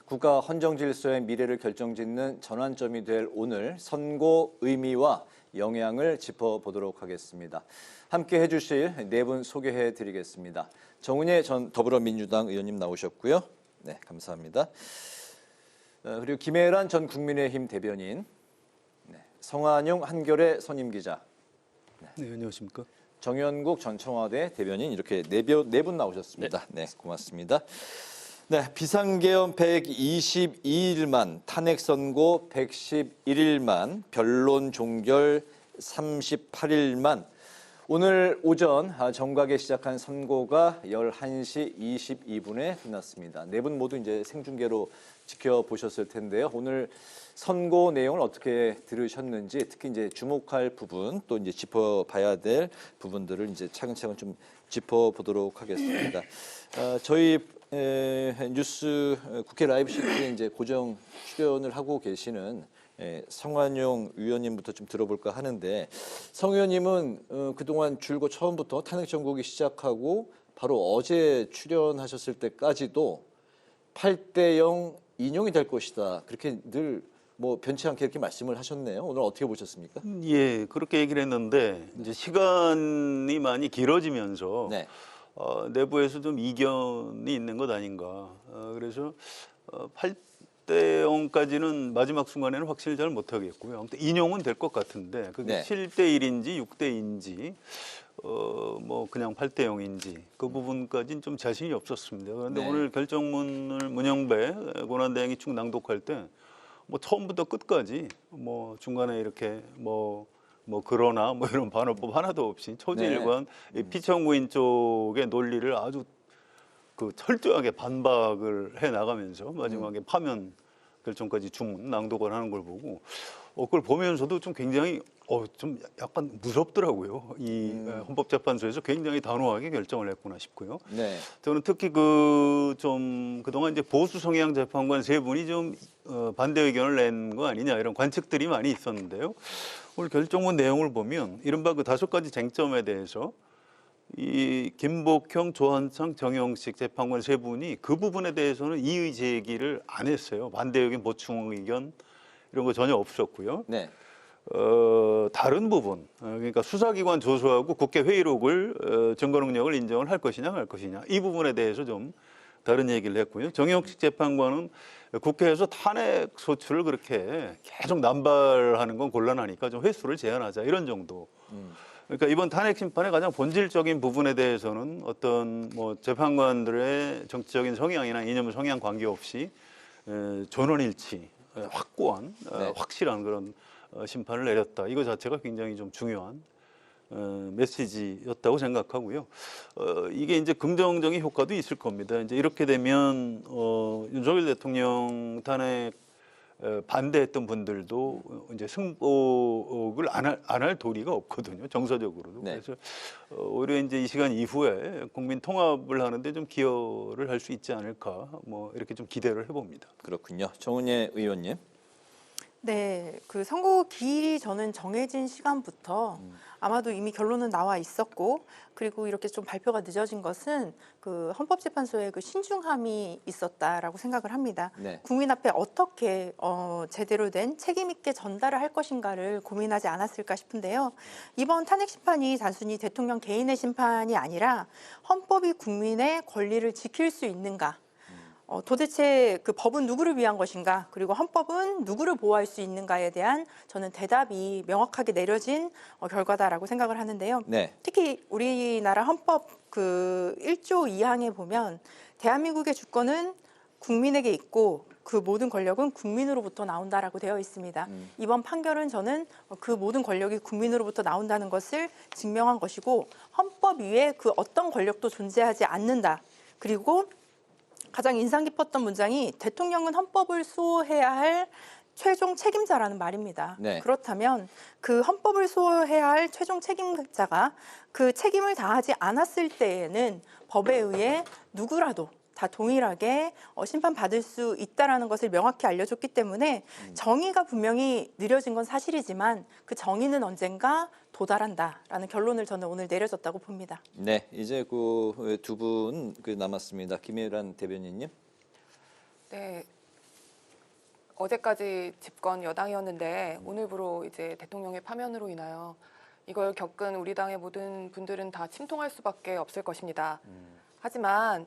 국가 헌정 질서의 미래를 결정짓는 전환점이 될 오늘 선고 의미와 영향을 짚어보도록 하겠습니다. 함께 해주실 네 분 소개해드리겠습니다. 정은혜 전 더불어민주당 의원님 나오셨고요. 네, 감사합니다. 그리고 김혜란 전 국민의힘 대변인, 성한용 한겨레 선임기자, 네, 안녕하십니까. 정연국 전 청와대 대변인 이렇게 네 분 나오셨습니다. 네, 고맙습니다. 네, 비상계엄 122일만, 탄핵 선고 111일만, 변론 종결 38일만. 오늘 오전 정각에 시작한 선고가 11시 22분에 끝났습니다. 네 분 모두 이제 생중계로 지켜보셨을 텐데요. 오늘 선고 내용을 어떻게 들으셨는지, 특히 이제 주목할 부분, 또 이제 짚어봐야 될 부분들을 이제 차근차근 좀 짚어보도록 하겠습니다. 저희 뉴스 국회 라이브 시트에 이제 고정 출연을 하고 계시는 성한용 의원님부터 좀 들어볼까 하는데, 성 의원님은 그동안 줄곧 처음부터 탄핵 정국이 시작하고 바로 어제 출연하셨을 때까지도 8대0 인용이 될 것이다, 그렇게 늘 뭐 변치 않게 이렇게 말씀을 하셨네요. 오늘 어떻게 보셨습니까? 예, 그렇게 얘기를 했는데 이제 시간이 많이 길어지면서 네. 내부에서 좀 이견이 있는 것 아닌가. 그래서 8대 0까지는 마지막 순간에는 확실히 잘 못하겠고요. 아무튼 인용은 될 것 같은데 그게 네. 7대 1인지 6대 2인지 뭐 그냥 8대 0인지 그 부분까지는 좀 자신이 없었습니다. 그런데 네. 오늘 결정문을 문영배 권한대행이 쭉 낭독할 때 뭐 처음부터 끝까지 뭐 중간에 이렇게 뭐 그러나 뭐 이런 반어법 하나도 없이 초지일관 피청구인 쪽의 논리를 아주 그 철저하게 반박을 해 나가면서 마지막에 파면 결정까지 주문 낭독을 하는 걸 보고 그걸 보면서도 좀 굉장히 좀 약간 무섭더라고요. 이 헌법재판소에서 굉장히 단호하게 결정을 했구나 싶고요. 네. 저는 특히 그동안 이제 보수 성향 재판관 세 분이 좀 반대 의견을 낸 거 아니냐 이런 관측들이 많이 있었는데요. 오늘 결정문 내용을 보면 이른바 그 5가지 쟁점에 대해서 이 김복형, 조한창, 정영식 재판관 세 분이 그 부분에 대해서는 이의 제기를 안 했어요. 반대 의견, 보충 의견 이런 거 전혀 없었고요. 네. 다른 부분, 그러니까 수사기관 조서하고 국회 회의록을 증거 능력을 인정을 할 것이냐 말 것이냐 이 부분에 대해서 좀 다른 얘기를 했고요. 정영식 재판관은 국회에서 탄핵 소추를 그렇게 계속 남발하는 건 곤란하니까 좀 횟수를 제한하자 이런 정도. 그러니까 이번 탄핵 심판의 가장 본질적인 부분에 대해서는 어떤 뭐 재판관들의 정치적인 성향이나 이념 성향 관계없이 전원일치, 확고한, 확실한 그런 심판을 내렸다. 이거 자체가 굉장히 좀 중요한 메시지였다고 생각하고요. 이게 이제 긍정적인 효과도 있을 겁니다. 이제 이렇게 되면 윤석열 대통령 탄핵 반대했던 분들도 이제 승복을 안 할 도리가 없거든요. 정서적으로도. 네. 그래서 오히려 이제 이 시간 이후에 국민 통합을 하는데 좀 기여를 할 수 있지 않을까. 뭐 이렇게 좀 기대를 해봅니다. 그렇군요. 정은혜 의원님. 네, 그 선고 기일이 저는 정해진 시간부터 아마도 이미 결론은 나와 있었고, 그리고 이렇게 좀 발표가 늦어진 것은 그 헌법재판소의 그 신중함이 있었다라고 생각을 합니다. 네. 국민 앞에 어떻게 제대로 된 책임 있게 전달을 할 것인가를 고민하지 않았을까 싶은데요. 이번 탄핵 심판이 단순히 대통령 개인의 심판이 아니라 헌법이 국민의 권리를 지킬 수 있는가, 도대체 그 법은 누구를 위한 것인가, 그리고 헌법은 누구를 보호할 수 있는가에 대한 저는 대답이 명확하게 내려진 결과다라고 생각을 하는데요. 네. 특히 우리나라 헌법 그 1조 2항에 보면 대한민국의 주권은 국민에게 있고 그 모든 권력은 국민으로부터 나온다라고 되어 있습니다. 이번 판결은 저는 그 모든 권력이 국민으로부터 나온다는 것을 증명한 것이고, 헌법 위에 그 어떤 권력도 존재하지 않는다. 그리고 가장 인상 깊었던 문장이 대통령은 헌법을 수호해야 할 최종 책임자라는 말입니다. 네. 그렇다면 그 헌법을 수호해야 할 최종 책임자가 그 책임을 다하지 않았을 때에는 법에 의해 누구라도 다 동일하게 심판받을 수 있다는 것을 명확히 알려줬기 때문에 정의가 분명히 느려진 건 사실이지만 그 정의는 언젠가 도달한다라는 결론을 저는 오늘 내려졌다고 봅니다. 네, 이제 그 두 분 남았습니다. 김혜란 대변인님. 네, 어제까지 집권 여당이었는데 오늘부로 이제 대통령의 파면으로 인하여 이걸 겪은 우리 당의 모든 분들은 다 침통할 수밖에 없을 것입니다. 하지만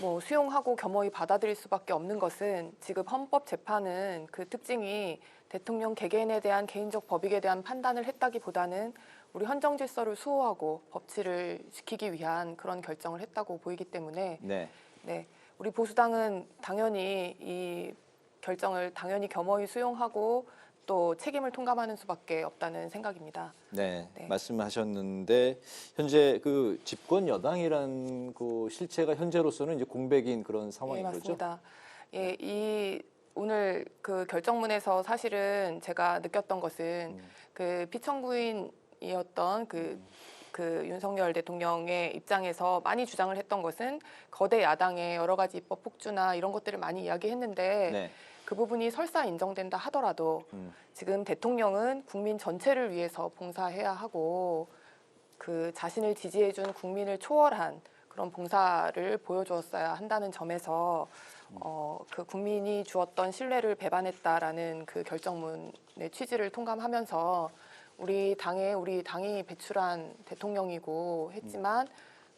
뭐 수용하고 겸허히 받아들일 수밖에 없는 것은 지금 헌법재판은 그 특징이 대통령 개개인에 대한 개인적 법익에 대한 판단을 했다기보다는 우리 헌정 질서를 수호하고 법치를 지키기 위한 그런 결정을 했다고 보이기 때문에 네. 네, 우리 보수당은 당연히 이 결정을 당연히 겸허히 수용하고 또 책임을 통감하는 수밖에 없다는 생각입니다. 네, 말씀하셨는데 현재 그 집권 여당이란 그 실체가 현재로서는 이제 공백인 그런 상황인 거죠? 맞습니다. 예, 이 오늘 그 결정문에서 사실은 제가 느꼈던 것은 그 피청구인이었던 그 윤석열 대통령의 입장에서 많이 주장을 했던 것은 거대 야당의 여러 가지 입법 폭주나 이런 것들을 많이 이야기했는데 네. 그 부분이 설사 인정된다 하더라도 지금 대통령은 국민 전체를 위해서 봉사해야 하고 그 자신을 지지해준 국민을 초월한 그런 봉사를 보여주었어야 한다는 점에서 그 국민이 주었던 신뢰를 배반했다라는 그 결정문의 취지를 통감하면서 우리 당이 배출한 대통령이고 했지만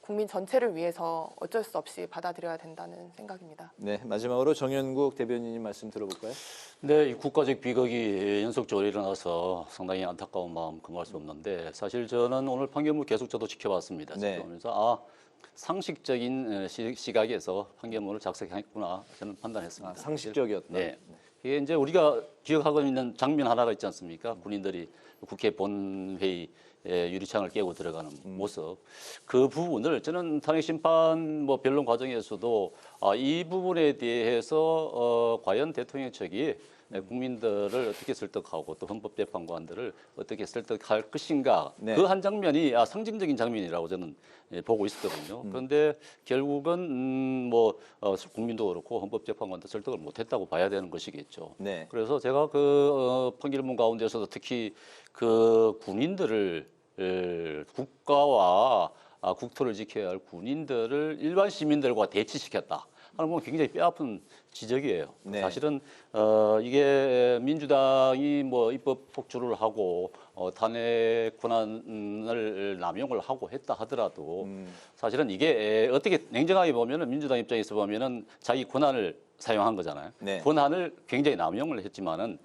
국민 전체를 위해서 어쩔 수 없이 받아들여야 된다는 생각입니다. 네, 마지막으로 정연국 대변인님 말씀 들어볼까요? 네, 이 국가적 비극이 연속적으로 일어나서 상당히 안타까운 마음 금할 수 없는데 사실 저는 오늘 판결문 계속 저도 지켜봤습니다. 네. 그래서 상식적인 시각에서 판결문을 작성했구나 저는 판단했습니다. 상식적이었다. 네. 이게 이제 우리가 기억하고 있는 장면 하나가 있지 않습니까? 군인들이 국회 본회의 유리창을 깨고 들어가는 모습. 그 부분을 저는 탄핵심판 뭐 변론 과정에서도 이 부분에 대해서 과연 대통령 측이 국민들을 어떻게 설득하고 또 헌법재판관들을 어떻게 설득할 것인가. 네. 그 한 장면이 상징적인 장면이라고 저는 보고 있었거든요. 그런데 결국은 국민도 그렇고 헌법재판관도 설득을 못했다고 봐야 되는 것이겠죠. 네. 그래서 제가 그 판결문 가운데서도 특히 그 군인들을 국가와 국토를 지켜야 할 군인들을 일반 시민들과 대치시켰다 하는 건 굉장히 뼈아픈 지적이에요. 네. 사실은 이게 민주당이 뭐 입법 폭주를 하고 탄핵 권한을 남용을 하고 했다 하더라도 사실은 이게 어떻게 냉정하게 보면은 민주당 입장에서 보면은 자기 권한을 사용한 거잖아요. 네. 권한을 굉장히 남용을 했지만은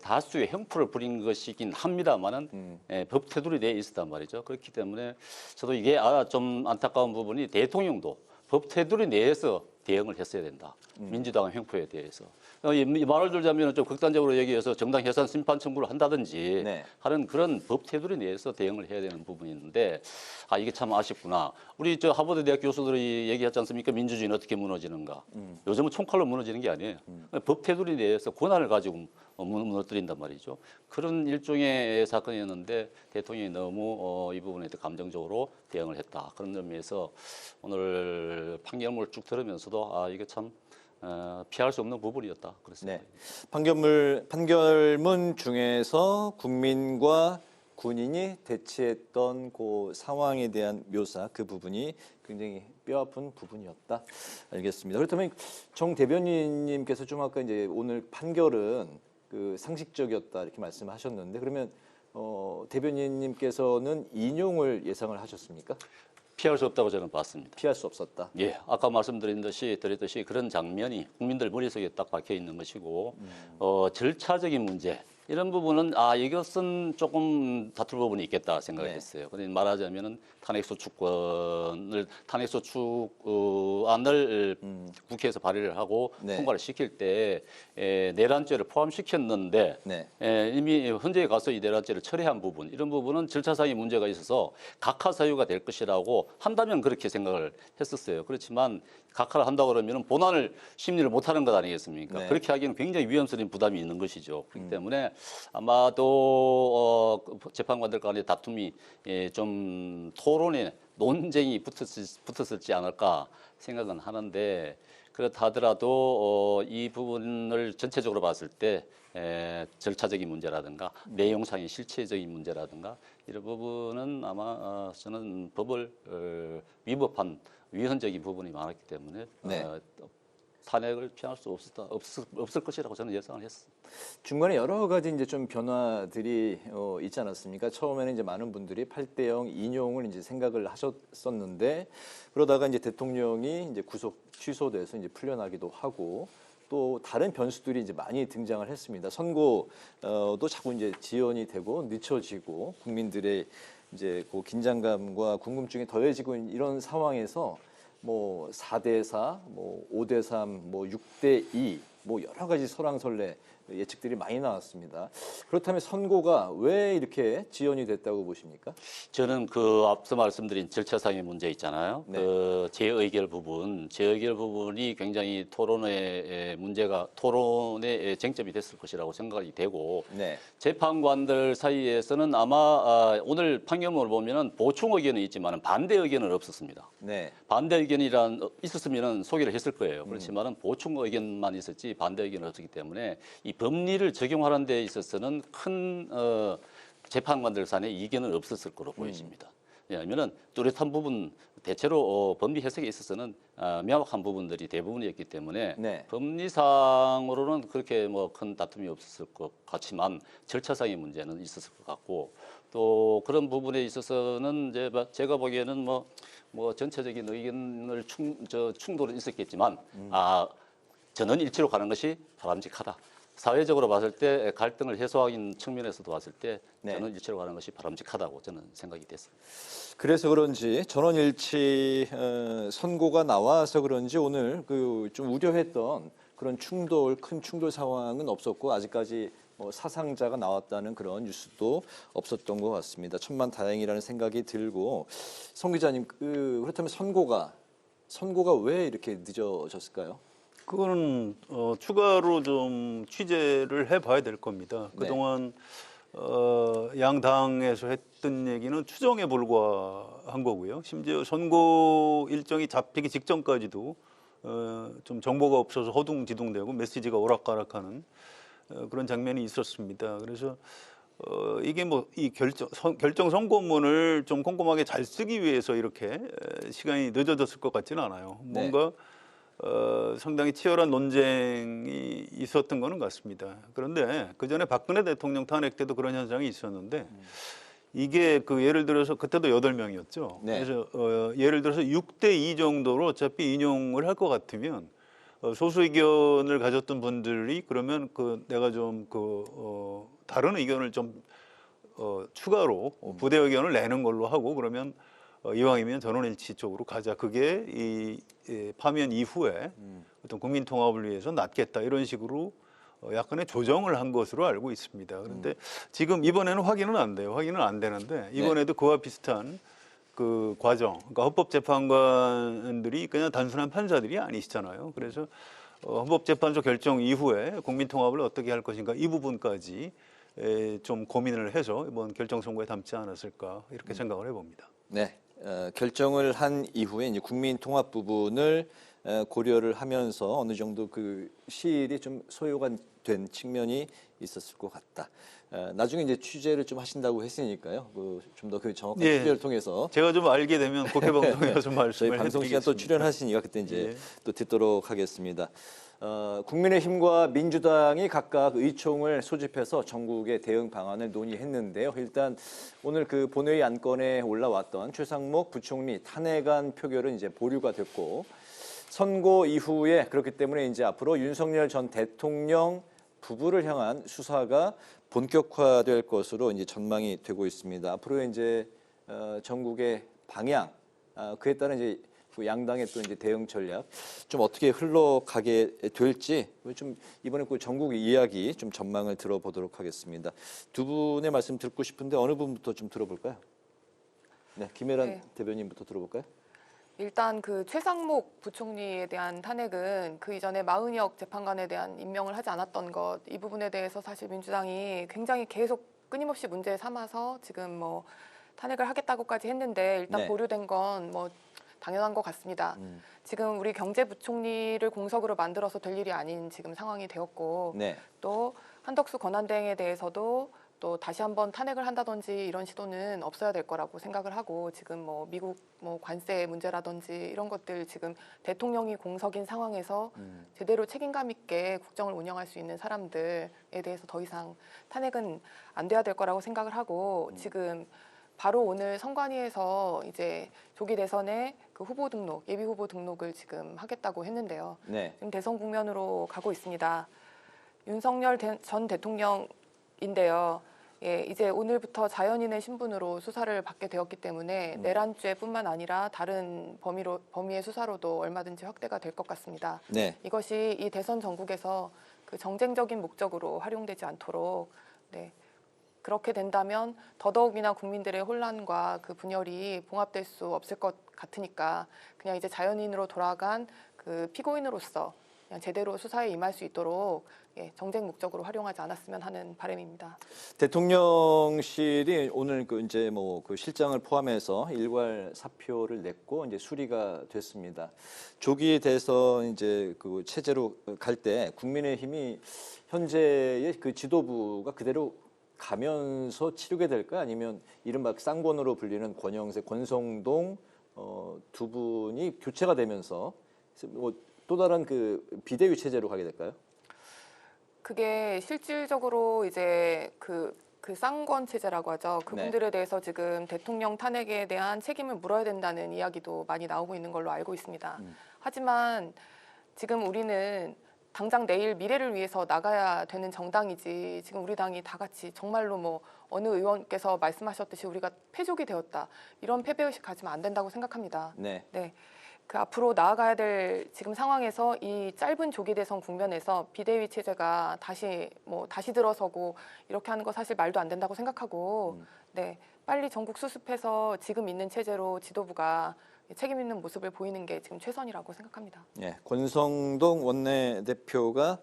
다수의 형풀을 부린 것이긴 합니다만은 법 테두리 내에 있었단 말이죠. 그렇기 때문에 저도 이게 좀 안타까운 부분이 대통령도 법 테두리 내에서 대응을 했어야 된다. 민주당 횡포에 대해서. 이 말을 들자면 좀 극단적으로 얘기해서 정당 해산 심판 청구를 한다든지 네. 하는 그런 법 테두리 내에서 대응을 해야 되는 부분이 있는데 이게 참 아쉽구나. 우리 저 하버드 대학 교수들이 얘기했지 않습니까? 민주주의는 어떻게 무너지는가. 요즘은 총칼로 무너지는 게 아니에요. 법 테두리 내에서 권한을 가지고 무너뜨린단 말이죠. 그런 일종의 사건이었는데 대통령이 너무 이 부분에 대해 감정적으로 대응을 했다. 그런 의미에서 오늘 판결문을 쭉 들으면서도 이게 참 피할 수 없는 부분이었다. 그렇습니다. 네. 판결문 중에서 국민과 군인이 대치했던 그 상황에 대한 묘사, 그 부분이 굉장히 뼈아픈 부분이었다. 알겠습니다. 그렇다면 정 대변인님께서 좀 아까 이제 오늘 판결은 그 상식적이었다 이렇게 말씀하셨는데 그러면 대변인님께서는 인용을 예상을 하셨습니까? 피할 수 없다고 저는 봤습니다. 피할 수 없었다. 예, 아까 말씀드렸듯이 그런 장면이 국민들 머릿속에 딱 박혀 있는 것이고 절차적인 문제 이런 부분은 이것은 조금 다툴 부분이 있겠다 생각했어요. 그런데 말하자면은 탄핵소추안을 국회에서 발의를 하고 통과를 시킬 때 내란죄를 포함시켰는데 이미 헌재에 가서 이 내란죄를 철회한 부분 이런 부분은 절차상의 문제가 있어서 각하 사유가 될 것이라고 한다면 그렇게 생각을 했었어요. 그렇지만 각하를 한다고 그러면 본안을 심리를 못하는 것 아니겠습니까? 네. 그렇게 하기에는 굉장히 위험스러운 부담이 있는 것이죠. 그렇기 때문에 아마도 재판관들 간의 다툼이 좀 토론에 논쟁이 붙었을지 않을까 생각은 하는데 그렇다 하더라도 이 부분을 전체적으로 봤을 때 절차적인 문제라든가 내용상의 실체적인 문제라든가 이런 부분은 아마 저는 법을 위법한 위헌적인 부분이 많았기 때문에 탄핵을 피할 수 없을 것이라고 저는 예상을 했습니다. 중간에 여러 가지 이제 좀 변화들이 있지 않았습니까? 처음에는 이제 많은 분들이 8대0 인용을 이제 생각을 하셨었는데 그러다가 이제 대통령이 이제 구속 취소돼서 이제 풀려나기도 하고 또 다른 변수들이 이제 많이 등장을 했습니다. 선거도 자꾸 이제 지연이 되고 늦춰지고 국민들의 이제 그 긴장감과 궁금증이 더해지고 이런 상황에서 뭐 4대4, 뭐 5대3, 뭐 6대2, 뭐 여러 가지 설왕설래 예측들이 많이 나왔습니다. 그렇다면 선고가 왜 이렇게 지연이 됐다고 보십니까? 저는 그 앞서 말씀드린 절차상의 문제 있잖아요. 네. 그 재의결 부분이 굉장히 토론의 쟁점이 됐을 것이라고 생각이 되고 네. 재판관들 사이에서는 아마 오늘 판결문을 보면은 보충 의견은 있지만 반대 의견은 없었습니다. 네. 반대 의견이란 있었으면 소개를 했을 거예요. 그렇지만은 보충 의견만 있었지 반대 의견은 없었기 때문에 이 법리를 적용하는 데 있어서는 큰 재판관들 사이에 이견은 없었을 거로 보여집니다. 왜냐하면은 뚜렷한 부분 대체로 법리 해석에 있어서는 명확한 부분들이 대부분이었기 때문에 네. 법리상으로는 그렇게 뭐 큰 다툼이 없었을 것 같지만 절차상의 문제는 있었을 것 같고 또 그런 부분에 있어서는 이제 제가 보기에는 뭐 전체적인 의견을 충돌은 있었겠지만 전원 일치로 가는 것이 바람직하다. 사회적으로 봤을 때 갈등을 해소하는 측면에서도 봤을 때 전원 일치로 가는 것이 바람직하다고 저는 생각이 됐습니다. 그래서 그런지 전원일치 선고가 나와서 그런지 오늘 그 좀 우려했던 그런 큰 충돌 상황은 없었고 아직까지 뭐 사상자가 나왔다는 그런 뉴스도 없었던 것 같습니다. 천만다행이라는 생각이 들고 송 기자님 그렇다면 선고가 왜 이렇게 늦어졌을까요? 그거는 추가로 좀 취재를 해봐야 될 겁니다. 그동안 양당에서 했던 얘기는 추정에 불과한 거고요. 심지어 선고 일정이 잡히기 직전까지도 좀 정보가 없어서 허둥지둥되고 메시지가 오락가락하는 그런 장면이 있었습니다. 그래서 이게 뭐 이 결정 선고문을 좀 꼼꼼하게 잘 쓰기 위해서 이렇게 시간이 늦어졌을 것 같지는 않아요. 뭔가 상당히 치열한 논쟁이 있었던 거는 같습니다. 그런데 그 전에 박근혜 대통령 탄핵 때도 그런 현상이 있었는데 이게 예를 들어서 그때도 8명이었죠. 네. 그래서 예를 들어서 6대2 정도로 어차피 인용을 할 것 같으면 소수 의견을 가졌던 분들이 그러면 내가 좀 다른 의견을 좀 추가로 부대 의견을 내는 걸로 하고 그러면 이왕이면 전원일치 쪽으로 가자. 그게 이 파면 이후에 어떤 국민 통합을 위해서 낫겠다 이런 식으로 약간의 조정을 한 것으로 알고 있습니다. 그런데 지금 이번에는 확인은 안 돼요. 확인은 안 되는데 이번에도 그와 비슷한 그 과정, 그러니까 헌법재판관들이 그냥 단순한 판사들이 아니시잖아요. 그래서 헌법재판소 결정 이후에 국민 통합을 어떻게 할 것인가 이 부분까지 좀 고민을 해서 이번 결정 선고에 담지 않았을까 이렇게 생각을 해봅니다. 네, 결정을 한 이후에 이제 국민 통합 부분을 고려를 하면서 어느 정도 그 시일이 좀 소요가 된 측면이 있었을 것 같다. 나중에 이제 취재를 좀 하신다고 했으니까요. 좀 더 그 정확한 취재를 통해서 제가 좀 알게 되면 국회 방송에서 좀 말씀을 저희 방송 시간 또 출연하시니까 그때 이제 또 듣도록 하겠습니다. 국민의힘과 민주당이 각각 의총을 소집해서 전국의 대응 방안을 논의했는데요. 일단 오늘 그 본회의 안건에 올라왔던 최상목 부총리 탄핵안 표결은 이제 보류가 됐고 선고 이후에 그렇기 때문에 이제 앞으로 윤석열 전 대통령 부부를 향한 수사가 본격화될 것으로 이제 전망이 되고 있습니다. 앞으로 이제 전국의 방향 그에 따른 이제 양당의 또 이제 대응 전략 좀 어떻게 흘러가게 될지 좀 이번에 그 전국 이야기 좀 전망을 들어보도록 하겠습니다. 두 분의 말씀 듣고 싶은데 어느 분부터 좀 들어볼까요? 네, 김혜란 대변인부터 들어볼까요? 일단 그 최상목 부총리에 대한 탄핵은 그 이전에 마은혁 재판관에 대한 임명을 하지 않았던 것, 이 부분에 대해서 사실 민주당이 굉장히 계속 끊임없이 문제 삼아서 지금 뭐 탄핵을 하겠다고까지 했는데 일단 보류된 건 뭐 당연한 것 같습니다. 지금 우리 경제부총리를 공석으로 만들어서 될 일이 아닌 지금 상황이 되었고 또 한덕수 권한대행에 대해서도 또 다시 한번 탄핵을 한다든지 이런 시도는 없어야 될 거라고 생각을 하고 지금 뭐 미국 뭐 관세 문제라든지 이런 것들 지금 대통령이 공석인 상황에서 제대로 책임감 있게 국정을 운영할 수 있는 사람들에 대해서 더 이상 탄핵은 안 돼야 될 거라고 생각을 하고 지금 바로 오늘 선관위에서 이제 조기 대선에 그 후보 등록, 예비 후보 등록을 지금 하겠다고 했는데요. 네. 지금 대선 국면으로 가고 있습니다. 윤석열 전 대통령인데요. 예, 이제 오늘부터 자연인의 신분으로 수사를 받게 되었기 때문에 내란죄뿐만 아니라 다른 범위의 수사로도 얼마든지 확대가 될 것 같습니다. 네. 이것이 이 대선 전국에서 그 정쟁적인 목적으로 활용되지 않도록 네. 그렇게 된다면 더더욱이나 국민들의 혼란과 그 분열이 봉합될 수 없을 것 같으니까 그냥 이제 자연인으로 돌아간 그 피고인으로서 그냥 제대로 수사에 임할 수 있도록 예, 정쟁 목적으로 활용하지 않았으면 하는 바람입니다. 대통령실이 오늘 이제 그 실장을 포함해서 일괄 사표를 냈고 이제 수리가 됐습니다. 조기 대선 이제 그 체제로 갈 때 국민의힘이 현재의 그 지도부가 그대로 가면서 치르게 될까 아니면 이른바 쌍권으로 불리는 권영세, 권성동 두 분이 교체가 되면서 또 다른 그 비대위 체제로 가게 될까요? 그게 실질적으로 이제 그 쌍권 체제라고 하죠. 그분들에 대해서 지금 대통령 탄핵에 대한 책임을 물어야 된다는 이야기도 많이 나오고 있는 걸로 알고 있습니다. 하지만 지금 우리는 당장 내일 미래를 위해서 나가야 되는 정당이지 지금 우리 당이 다 같이 정말로 뭐 어느 의원께서 말씀하셨듯이 우리가 패족이 되었다. 이런 패배의식 가지면 안 된다고 생각합니다. 네. 네. 그 앞으로 나아가야 될 지금 상황에서 이 짧은 조기 대선 국면에서 비대위 체제가 다시 들어서고 이렇게 하는 거 사실 말도 안 된다고 생각하고 네. 빨리 전국 수습해서 지금 있는 체제로 지도부가 책임 있는 모습을 보이는 게 지금 최선이라고 생각합니다. 네, 권성동 원내대표가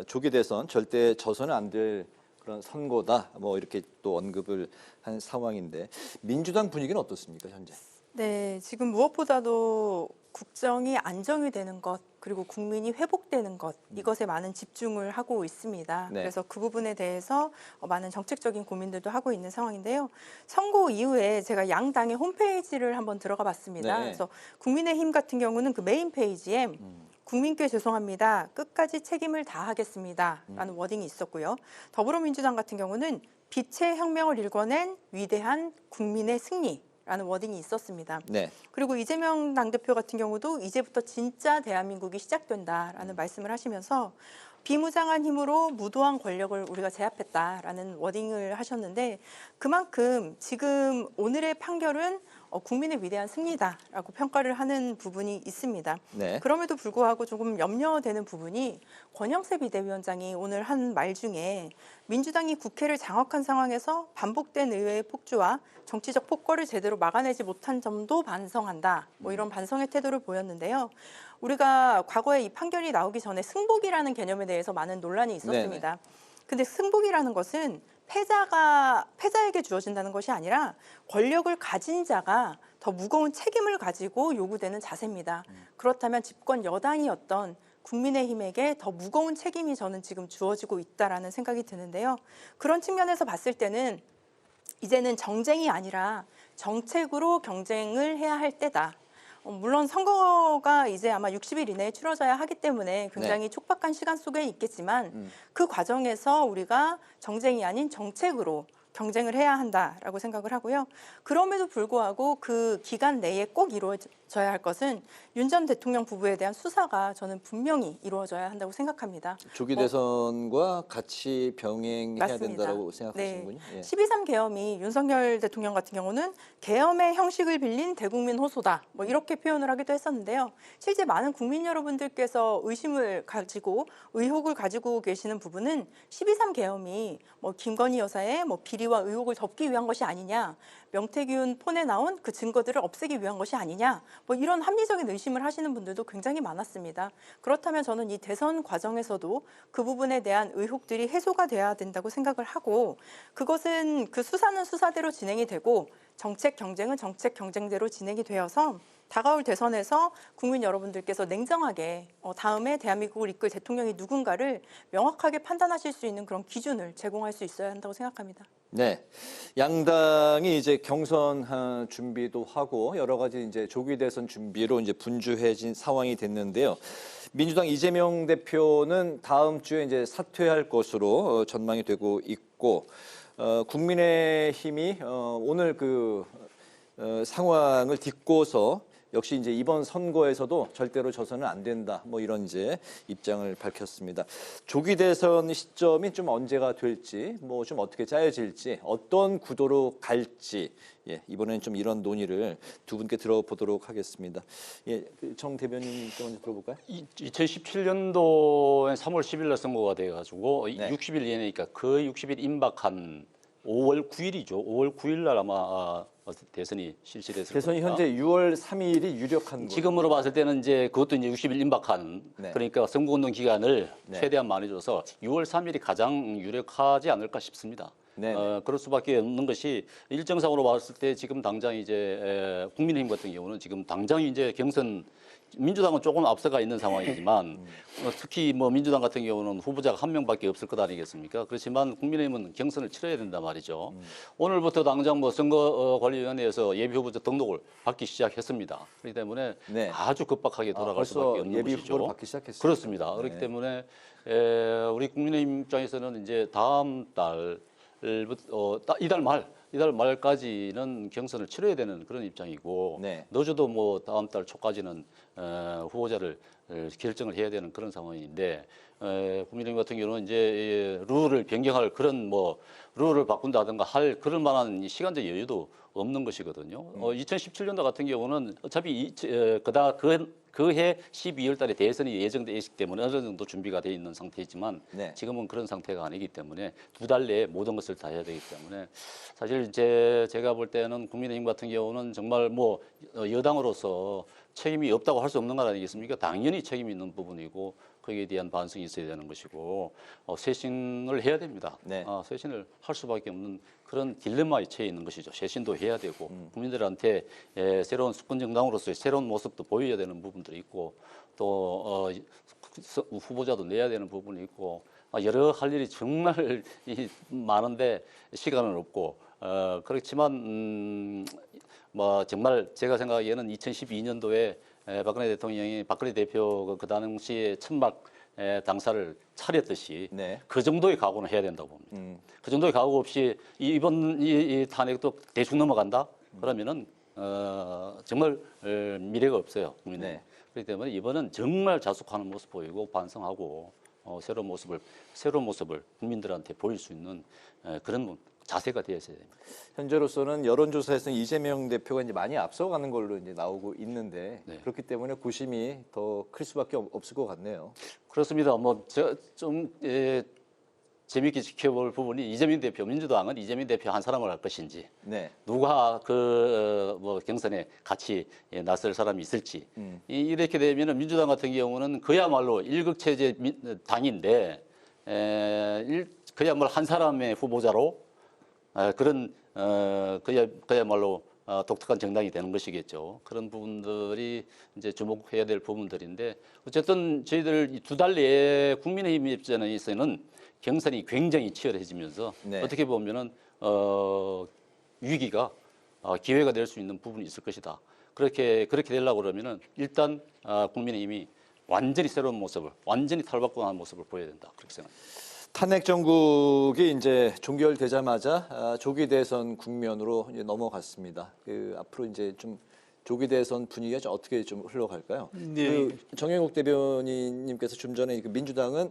조기 대선 절대 져서는 안 될 그런 선거다. 뭐 이렇게 또 언급을 한 상황인데 민주당 분위기는 어떻습니까 현재? 네, 지금 무엇보다도 국정이 안정이 되는 것 그리고 국민이 회복되는 것 이것에 많은 집중을 하고 있습니다. 네. 그래서 그 부분에 대해서 많은 정책적인 고민들도 하고 있는 상황인데요. 선거 이후에 제가 양 당의 홈페이지를 한번 들어가 봤습니다. 네. 그래서 국민의힘 같은 경우는 그 메인 페이지에 국민께 죄송합니다. 끝까지 책임을 다하겠습니다. 라는 워딩이 있었고요. 더불어민주당 같은 경우는 빛의 혁명을 일궈낸 위대한 국민의 승리. 라는 워딩이 있었습니다. 네. 그리고 이재명 당대표 같은 경우도 이제부터 진짜 대한민국이 시작된다라는 말씀을 하시면서 비무장한 힘으로 무도한 권력을 우리가 제압했다라는 워딩을 하셨는데 그만큼 지금 오늘의 판결은 국민의 위대한 승리다라고 평가를 하는 부분이 있습니다. 네. 그럼에도 불구하고 조금 염려되는 부분이 권영세 비대위원장이 오늘 한 말 중에 민주당이 국회를 장악한 상황에서 반복된 의회의 폭주와 정치적 폭거를 제대로 막아내지 못한 점도 반성한다. 뭐 이런 반성의 태도를 보였는데요. 우리가 과거에 이 판결이 나오기 전에 승복이라는 개념에 대해서 많은 논란이 있었습니다. 근데 승복이라는 것은 패자에게 주어진다는 것이 아니라 권력을 가진 자가 더 무거운 책임을 가지고 요구되는 자세입니다. 그렇다면 집권 여당이었던 국민의힘에게 더 무거운 책임이 저는 지금 주어지고 있다라는 생각이 드는데요. 그런 측면에서 봤을 때는 이제는 정쟁이 아니라 정책으로 경쟁을 해야 할 때다. 물론 선거가 이제 아마 60일 이내에 치러져야 하기 때문에 굉장히 촉박한 시간 속에 있겠지만 그 과정에서 우리가 정쟁이 아닌 정책으로 경쟁을 해야 한다라고 생각을 하고요. 그럼에도 불구하고 그 기간 내에 꼭 이루어져야 할 것은 윤 전 대통령 부부에 대한 수사가 저는 분명히 이루어져야 한다고 생각합니다. 조기 대선과 같이 병행해야 맞습니다. 된다고 생각하시는군요. 네. 12.3 계엄이 윤석열 대통령 같은 경우는 계엄의 형식을 빌린 대국민 호소다. 뭐 이렇게 표현을 하기도 했었는데요. 실제 많은 국민 여러분들께서 의심을 가지고 의혹을 가지고 계시는 부분은 12.3 계엄이 뭐 김건희 여사의 뭐 비리와 의혹을 덮기 위한 것이 아니냐, 명태균 폰에 나온 그 증거들을 없애기 위한 것이 아니냐, 뭐 이런 합리적인 의심을 하시는 분들도 굉장히 많았습니다. 그렇다면 저는 이 대선 과정에서도 그 부분에 대한 의혹들이 해소가 돼야 된다고 생각을 하고, 그것은 그 수사는 수사대로 진행이 되고 정책 경쟁은 정책 경쟁대로 진행이 되어서 다가올 대선에서 국민 여러분들께서 냉정하게 다음에 대한민국을 이끌 대통령이 누군가를 명확하게 판단하실 수 있는 그런 기준을 제공할 수 있어야 한다고 생각합니다. 네, 양당이 이제 경선 준비도 하고 여러 가지 이제 조기 대선 준비로 이제 분주해진 상황이 됐는데요. 민주당 이재명 대표는 다음 주에 이제 사퇴할 것으로 전망이 되고 있고, 국민의힘이 오늘 그 상황을 딛고서 역시 이제 이번 선거에서도 절대로 져서는 안 된다. 뭐 이런 이제 입장을 밝혔습니다. 조기 대선 시점이 좀 언제가 될지, 뭐 좀 어떻게 짜여질지, 어떤 구도로 갈지, 예, 이번에는 좀 이런 논의를 두 분께 들어보도록 하겠습니다. 예, 정 대변인께 먼저 들어볼까요? 2017년도에 3월 10일 날 선거가 돼가지고 60일 이내니까 거의 60일 임박한 5월 9일이죠. 5월 9일 날 아마 대선이 실시됐을 대선이 겁니다. 현재 6월 3일이 유력한 거죠. 지금으로 봤을 때는 이제 그것도 이제 60일 임박한 그러니까 선거운동 기간을 최대한 많이 줘서 6월 3일이 가장 유력하지 않을까 싶습니다. 그럴 수밖에 없는 것이 일정상으로 봤을 때 지금 당장 이제 국민의힘 같은 경우는 지금 당장 이제 경선 민주당은 조금 앞서가 있는 상황이지만 특히 뭐 민주당 같은 경우는 후보자가 한 명밖에 없을 것 아니겠습니까? 그렇지만 국민의힘은 경선을 치러야 된단 말이죠. 오늘부터 당장 뭐 선거관리위원회에서 예비 후보자 등록을 받기 시작했습니다. 그렇기 때문에 아주 급박하게 돌아갈 수밖에 없는 예비 것이죠. 후보를 받기 시작했습니다. 그렇습니다. 그렇기 때문에 우리 국민의힘 입장에서는 이제 다음 달 이달 말까지는 경선을 치러야 되는 그런 입장이고 늦어도 뭐 다음 달 초까지는 후보자를 결정을 해야 되는 그런 상황인데 국민의힘 같은 경우는 이제 룰을 변경할 그런 뭐 룰을 바꾼다든가 할 그럴 만한 시간적 여유도 없는 것이거든요. 2017년도 같은 경우는 어차피 그해 12월 달에 대선이 예정돼 있기 때문에 어느 정도 준비가 돼 있는 상태이지만 지금은 그런 상태가 아니기 때문에 두 달 내에 모든 것을 다 해야 되기 때문에 사실 제가 볼 때는 국민의힘 같은 경우는 정말 뭐 여당으로서 책임이 없다고 할 수 없는 것 아니겠습니까? 당연히 책임이 있는 부분이고 거기에 대한 반성이 있어야 되는 것이고 쇄신을 해야 됩니다. 쇄신을 할 수밖에 없는 그런 딜레마에 처해 있는 것이죠. 쇄신도 해야 되고 국민들한테 새로운 수권 정당으로서의 새로운 모습도 보여야 되는 부분들이 있고 또 후보자도 내야 되는 부분이 있고 여러 할 일이 정말 많은데 시간은 없고 그렇지만 뭐 정말 제가 생각하기에는 2012년도에 박근혜 대표가 그 당시에 천막 당사를 차렸듯이 그 정도의 각오는 해야 된다고 봅니다. 그 정도의 각오 없이 이번 이 탄핵도 대충 넘어간다? 그러면은 정말 미래가 없어요. 국민은. 그렇기 때문에 이번은 정말 자숙하는 모습 보이고 반성하고 새로운 모습을 국민들한테 보일 수 있는 그런 자세가 되어야 됩니다. 현재로서는 여론조사에서는 이재명 대표가 이제 많이 앞서가는 걸로 이제 나오고 있는데 그렇기 때문에 고심이 더 클 수밖에 없을 것 같네요. 그렇습니다. 뭐 좀 재미있게 지켜볼 부분이 이재명 대표, 민주당은 이재명 대표 한 사람을 할 것인지, 누가 뭐 경선에 같이 나설 사람이 있을지 이렇게 되면은 민주당 같은 경우는 그야말로 일극체제 당인데 그야말로 한 사람의 후보자로 그런 그야말로 독특한 정당이 되는 것이겠죠. 그런 부분들이 이제 주목해야 될 부분들인데 어쨌든 저희들 두 달 내에 국민의힘 입장에서는 경선이 굉장히 치열해지면서 어떻게 보면은 위기가 기회가 될 수 있는 부분이 있을 것이다. 그렇게 되려고 그러면은 일단 국민의힘이 완전히 새로운 모습을, 완전히 탈바꿈한 모습을 보여야 된다. 그렇게 생각합니다. 탄핵 정국이 이제 종결되자마자 조기 대선 국면으로 이제 넘어갔습니다. 앞으로 이제 좀 조기 대선 분위기가 좀 어떻게 좀 흘러갈까요? 정영욱 대변인님께서 좀 전에 민주당은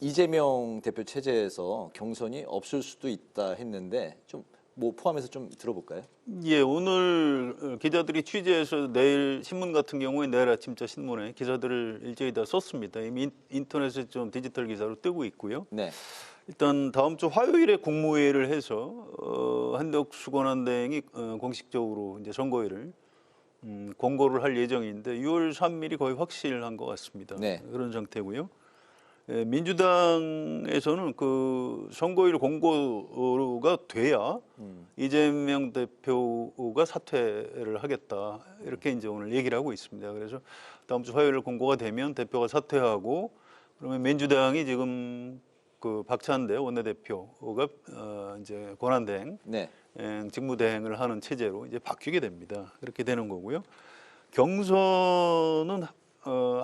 이재명 대표 체제에서 경선이 없을 수도 있다 했는데 좀 뭐 포함해서 좀 들어볼까요? 예, 오늘 기자들이 취재해서 내일 신문 같은 경우에 내일 아침자 신문에 기자들을 일제히 다 썼습니다. 이미 인터넷에 좀 디지털 기사로 뜨고 있고요. 일단 다음 주 화요일에 국무회의를 해서 한덕수 권한대행이 공식적으로 이제 선거일을 공고를 할 예정인데 6월 3일이 거의 확실한 것 같습니다. 그런 상태고요. 민주당에서는 그 선거일 공고가 돼야 이재명 대표가 사퇴를 하겠다 이렇게 이제 오늘 얘기를 하고 있습니다. 그래서 다음 주 화요일 공고가 되면 대표가 사퇴하고 그러면 민주당이 지금 그 박찬대 원내대표가 이제 권한대행, 네. 직무대행을 하는 체제로 이제 바뀌게 됩니다. 그렇게 되는 거고요. 경선은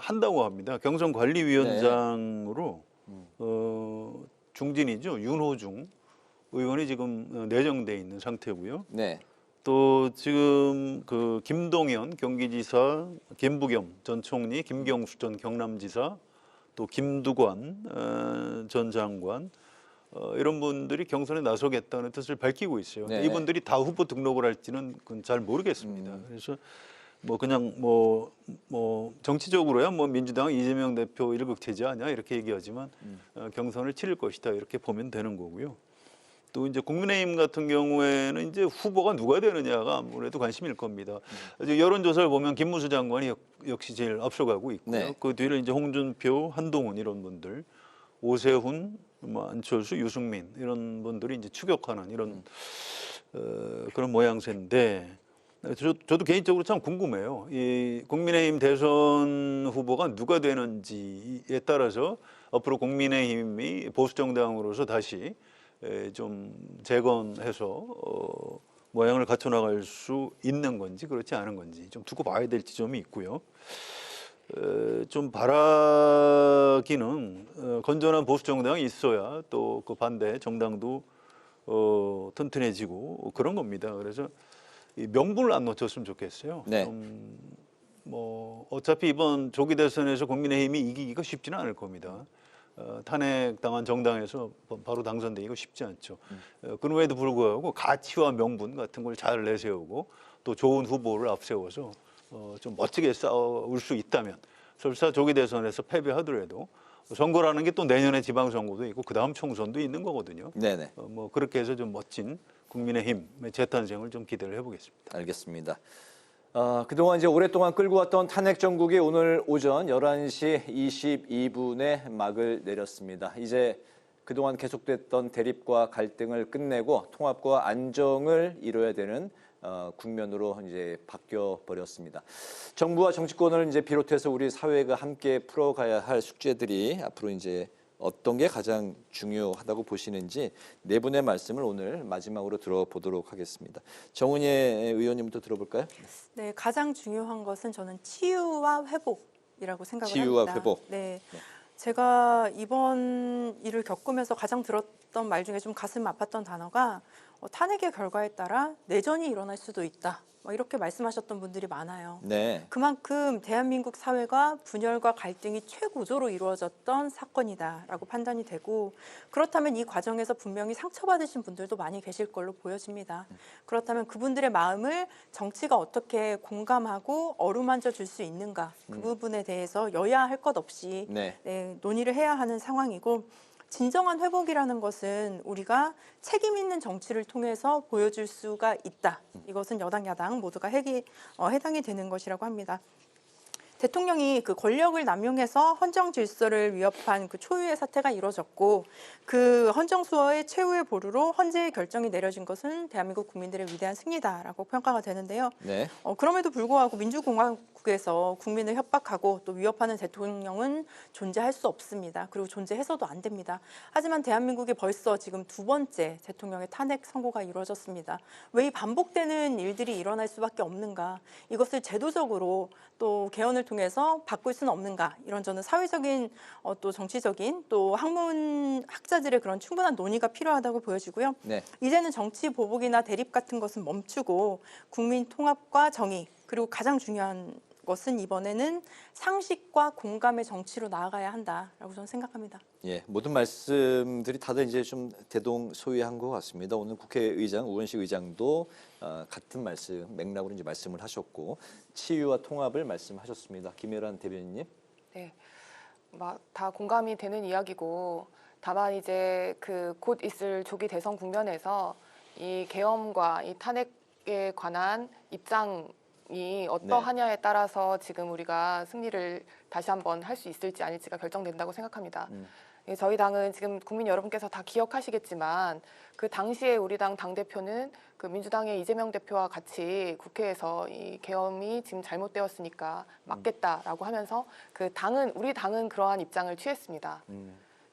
한다고 합니다. 경선관리위원장으로 중진이죠. 윤호중 의원이 지금 내정돼 있는 상태고요. 네. 또 지금 그 김동연 경기지사, 김부겸 전 총리, 김경수 전 경남지사, 또 김두관 전 장관 이런 분들이 경선에 나서겠다는 뜻을 밝히고 있어요. 네. 이분들이 다 후보 등록을 할지는 그건 잘 모르겠습니다. 그래서 뭐 그냥 뭐 정치적으로야 뭐 민주당 이재명 대표 일극체제 아니야 이렇게 얘기하지만 경선을 치를 것이다 이렇게 보면 되는 거고요. 또 이제 국민의힘 같은 경우에는 이제 후보가 누가 되느냐가 아무래도 관심일 겁니다. 여론조사를 보면 김문수 장관이 역시 제일 앞서가고 있고요. 네. 그 뒤를 이제 홍준표, 한동훈 이런 분들, 오세훈, 뭐 안철수, 유승민 이런 분들이 이제 추격하는 이런 그런 모양새인데. 저도 개인적으로 참 궁금해요. 이 국민의힘 대선 후보가 누가 되는지에 따라서 앞으로 국민의힘이 보수 정당으로서 다시 좀 재건해서 모양을 갖춰 나갈 수 있는 건지 그렇지 않은 건지 좀 두고 봐야 될 지점이 있고요. 좀 바라기는 건전한 보수 정당이 있어야 또 그 반대 정당도 튼튼해지고 그런 겁니다. 그래서 이 명분을 안 놓쳤으면 좋겠어요. 네. 뭐 어차피 이번 조기 대선에서 국민의힘이 이기기가 쉽지는 않을 겁니다. 탄핵당한 정당에서 바로 당선되기가 쉽지 않죠. 그럼에도 불구하고 가치와 명분 같은 걸 잘 내세우고 또 좋은 후보를 앞세워서 좀 멋지게 싸울 수 있다면 설사 조기 대선에서 패배하더라도 선거라는 게 또 내년에 지방선거도 있고 그 다음 총선도 있는 거거든요. 네네. 뭐 그렇게 해서 좀 멋진 국민의힘의 재탄생을 좀 기대를 해보겠습니다. 알겠습니다. 그동안 이제 오랫동안 끌고 왔던 탄핵 정국이 오늘 오전 11시 22분에 막을 내렸습니다. 이제 그동안 계속됐던 대립과 갈등을 끝내고 통합과 안정을 이뤄야 되는 국면으로 이제 바뀌어 버렸습니다. 정부와 정치권을 이제 비롯해서 우리 사회가 함께 풀어가야 할 숙제들이 앞으로 이제 어떤 게 가장 중요하다고 보시는지 네 분의 말씀을 오늘 마지막으로 들어보도록 하겠습니다. 정은혜 의원님부터 들어볼까요? 네, 가장 중요한 것은 저는 치유와 회복이라고 생각을 치유와 합니다. 회복. 네. 제가 이번 일을 겪으면서 가장 들었던 말 중에 좀 가슴 아팠던 단어가 탄핵의 결과에 따라 내전이 일어날 수도 있다. 이렇게 말씀하셨던 분들이 많아요. 네. 그만큼 대한민국 사회가 분열과 갈등이 최고조로 이루어졌던 사건이다라고 판단이 되고 그렇다면 이 과정에서 분명히 상처받으신 분들도 많이 계실 걸로 보여집니다. 그렇다면 그분들의 마음을 정치가 어떻게 공감하고 어루만져 줄 수 있는가 그 부분에 대해서 여야 할 것 없이 네. 논의를 해야 하는 상황이고 진정한 회복이라는 것은 우리가 책임 있는 정치를 통해서 보여줄 수가 있다. 이것은 여당, 야당 모두가 해당이 되는 것이라고 합니다. 대통령이 그 권력을 남용해서 헌정 질서를 위협한 그 초유의 사태가 이뤄졌고 그 헌정수호의 최후의 보루로 헌재의 결정이 내려진 것은 대한민국 국민들의 위대한 승리다라고 평가가 되는데요. 네. 그럼에도 불구하고 민주공화국에서 국민을 협박하고 또 위협하는 대통령은 존재할 수 없습니다. 그리고 존재해서도 안 됩니다. 하지만 대한민국에 벌써 지금 두 번째 대통령의 탄핵 선고가 이루어졌습니다. 왜 이 반복되는 일들이 일어날 수밖에 없는가? 이것을 제도적으로 또 개헌을 통해서 바꿀 수는 없는가? 이런 저는 사회적인 또 정치적인 또 학문 학자들의 그런 충분한 논의가 필요하다고 보여지고요. 네. 이제는 정치 보복이나 대립 같은 것은 멈추고 국민 통합과 정의 그리고 가장 중요한 것은 이번에는 상식과 공감의 정치로 나아가야 한다라고 저는 생각합니다. 예, 모든 말씀들이 다들 이제 좀 대동소이한 것 같습니다. 오늘 국회의장 우원식 의장도 같은 말씀 맥락으로 이제 말씀을 하셨고 치유와 통합을 말씀하셨습니다. 김혜란 대변인님. 네, 다 공감이 되는 이야기고 다만 이제 그 곧 있을 조기 대선 국면에서 이 계엄과 이 탄핵에 관한 입장을 상황이 어떠하냐에 따라서 지금 우리가 승리를 다시 한번 할 수 있을지 아닐지가 결정된다고 생각합니다. 저희 당은 지금 국민 여러분께서 다 기억하시겠지만 그 당시에 우리 당 당대표는 그 민주당의 이재명 대표와 같이 국회에서 이 계엄이 지금 잘못되었으니까 막겠다라고 하면서 우리 당은 그러한 입장을 취했습니다.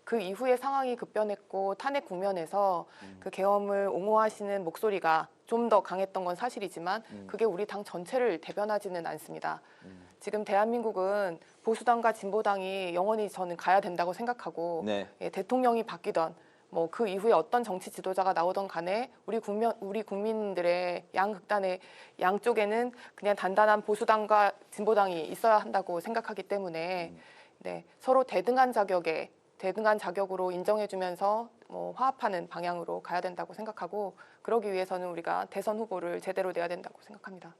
그 이후에 상황이 급변했고 탄핵 국면에서 그 계엄을 옹호하시는 목소리가 좀 더 강했던 건 사실이지만 그게 우리 당 전체를 대변하지는 않습니다. 지금 대한민국은 보수당과 진보당이 영원히 저는 가야 된다고 생각하고 대통령이 바뀌던 뭐 그 이후에 어떤 정치 지도자가 나오던 간에 우리 국민들의 양극단의 양쪽에는 그냥 단단한 보수당과 진보당이 있어야 한다고 생각하기 때문에 서로 대등한 자격으로 인정해주면서 뭐 화합하는 방향으로 가야 된다고 생각하고 그러기 위해서는 우리가 대선 후보를 제대로 내야 된다고 생각합니다.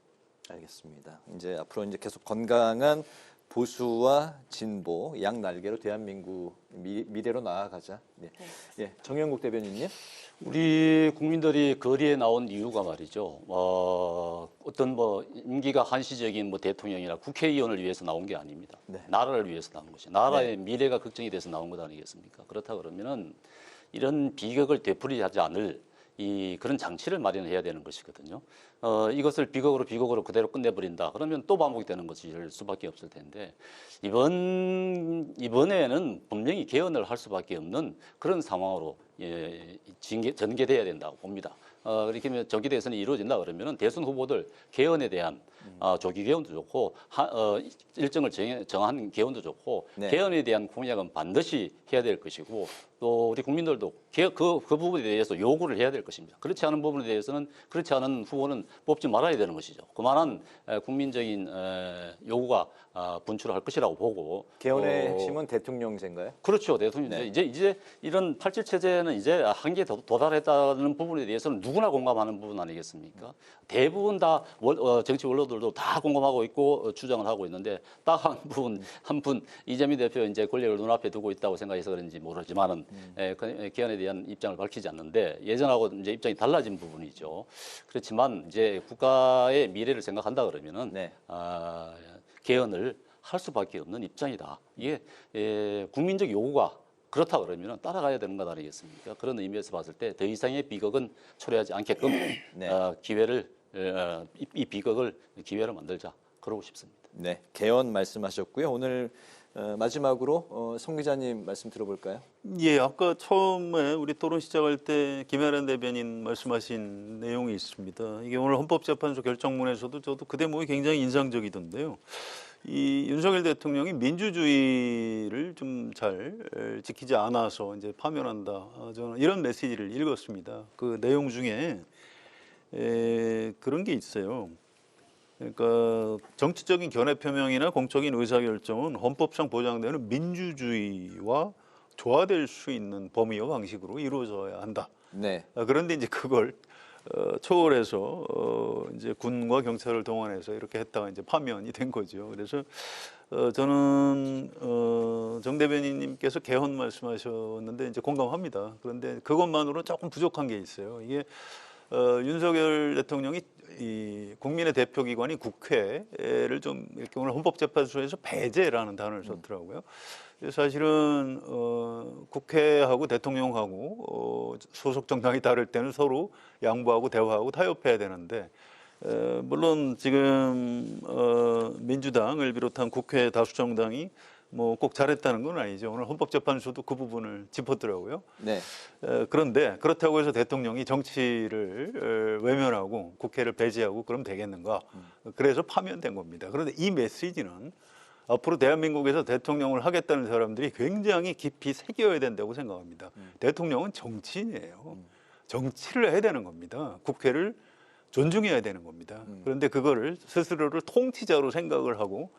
알겠습니다. 이제 앞으로 계속 건강한 보수와 진보 양 날개로 대한민국 미래로 나아가자. 예, 정영국 대변인님. 우리 국민들이 거리에 나온 이유가 말이죠. 어떤 임기가 한시적인 대통령이나 국회의원을 위해서 나온 게 아닙니다. 나라를 위해서 나온 것이. 나라의 미래가 걱정이 돼서 나온 것 아니겠습니까? 그렇다 그러면은 이런 비극을 되풀이하지 않을 그런 장치를 마련해야 되는 것이거든요. 이것을 비극으로 그대로 끝내버린다. 그러면 또 반복이 되는 것일 수밖에 없을 텐데 이번에는 분명히 개헌을 할 수밖에 없는 그런 상황으로 전개돼야 된다고 봅니다. 이렇게 하면 정기 대선이 이루어진다 그러면은 대선 후보들 개헌에 대한 조기 개헌도 좋고 일정을 정한 개헌도 좋고 개헌에 대한 공약은 반드시 해야 될 것이고 또 우리 국민들도 그 부분에 대해서 요구를 해야 될 것입니다. 그렇지 않은 부분에 대해서는 그렇지 않은 후보는 뽑지 말아야 되는 것이죠. 그만한 국민적인 요구가 분출할 것이라고 보고 개헌의 핵심은 대통령제인가요? 그렇죠. 대통령제. 이제 이런 87 체제는 이제 한계에 도달했다는 부분에 대해서는 누구나 공감하는 부분 아니겠습니까? 대부분 다 정치 원로들도 다 공감하고 있고 주장을 하고 있는데 딱 한 분 이재명 대표 이제 권력을 눈앞에 두고 있다고 생각해서 그런지 모르지만은 개헌에 대한 입장을 밝히지 않는데 예전하고 이제 입장이 달라진 부분이죠. 그렇지만 이제 국가의 미래를 생각한다 그러면은 개헌을 할 수밖에 없는 입장이다. 이게 국민적 요구가 그렇다 그러면 따라가야 되는 것 아니겠습니까? 그런 의미에서 봤을 때 더 이상의 비극은 초래하지 않게끔 이 비극을 기회로 만들자 그러고 싶습니다. 네, 개헌 말씀하셨고요. 오늘 마지막으로 송 기자님 말씀 들어볼까요? 예, 아까 처음에 우리 토론 시작할 때 김혜란 대변인 말씀하신 내용이 있습니다. 이게 오늘 헌법재판소 결정문에서도 저도 그 대목이 굉장히 인상적이던데요. 이 윤석열 대통령이 민주주의를 좀 잘 지키지 않아서 이제 파면한다. 저는 이런 메시지를 읽었습니다. 그 내용 중에 그런 게 있어요. 그러니까 정치적인 견해 표명이나 공적인 의사결정은 헌법상 보장되는 민주주의와 조화될 수 있는 범위와 방식으로 이루어져야 한다. 그런데 이제 그걸 초월해서 이제 군과 경찰을 동원해서 이렇게 했다가 이제 파면이 된 거죠. 그래서 저는 정 대변인님께서 개헌 말씀하셨는데 이제 공감합니다. 그런데 그것만으로 조금 부족한 게 있어요. 이게 윤석열 대통령이 이 국민의 대표기관이 국회를 좀 이렇게 오늘 헌법재판소에서 배제라는 단어를 썼더라고요. 사실은 국회하고 대통령하고 소속 정당이 다를 때는 서로 양보하고 대화하고 타협해야 되는데 물론 지금 민주당을 비롯한 국회 다수 정당이 뭐 꼭 잘했다는 건 아니죠. 오늘 헌법재판소도 그 부분을 짚었더라고요. 그런데 그렇다고 해서 대통령이 정치를 외면하고 국회를 배제하고 그러면 되겠는가? 그래서 파면된 겁니다. 그런데 이 메시지는 앞으로 대한민국에서 대통령을 하겠다는 사람들이 굉장히 깊이 새겨야 된다고 생각합니다. 대통령은 정치인이에요. 정치를 해야 되는 겁니다. 국회를 존중해야 되는 겁니다. 그런데 그거를 스스로를 통치자로 생각을 하고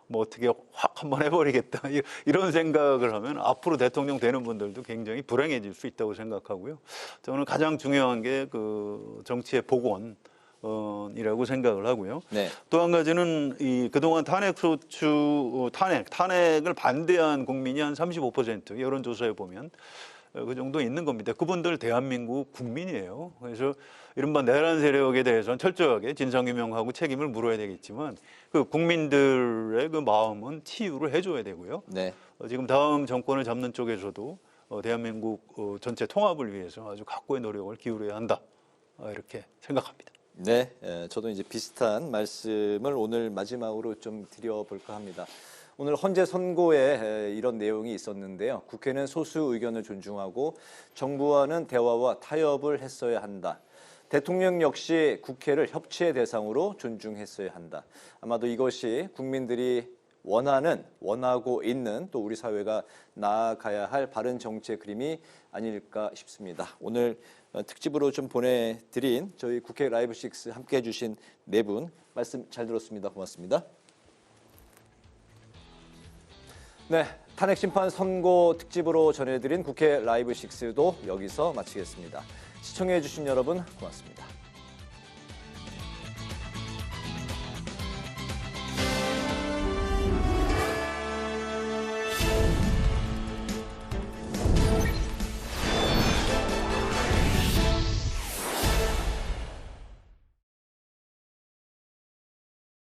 뭐 어떻게 확 한번 해버리겠다 이런 생각을 하면 앞으로 대통령 되는 분들도 굉장히 불행해질 수 있다고 생각하고요. 저는 가장 중요한 게 그 정치의 복원이라고 생각을 하고요. 또 한 가지는 이 그동안 탄핵을 반대한 국민이 한 35% 여론조사에 보면 그 정도 있는 겁니다. 그분들 대한민국 국민이에요. 그래서 이른바 내란 세력에 대해서는 철저하게 진상규명하고 책임을 물어야 되겠지만 그 국민들의 그 마음은 치유를 해줘야 되고요. 네. 지금 다음 정권을 잡는 쪽에서도 대한민국 전체 통합을 위해서 아주 각고의 노력을 기울여야 한다. 이렇게 생각합니다. 네, 저도 이제 비슷한 말씀을 오늘 마지막으로 좀 드려볼까 합니다. 오늘 헌재 선고에 이런 내용이 있었는데요. 국회는 소수 의견을 존중하고 정부와는 대화와 타협을 했어야 한다. 대통령 역시 국회를 협치의 대상으로 존중했어야 한다. 아마도 이것이 국민들이 원하고 있는 또 우리 사회가 나아가야 할 바른 정치의 그림이 아닐까 싶습니다. 오늘 특집으로 좀 보내드린 저희 국회 라이브6 함께해 주신 네 분 말씀 잘 들었습니다. 고맙습니다. 네, 탄핵 심판 선고 특집으로 전해드린 국회 라이브6도 여기서 마치겠습니다. 시청해 주신 여러분 고맙습니다.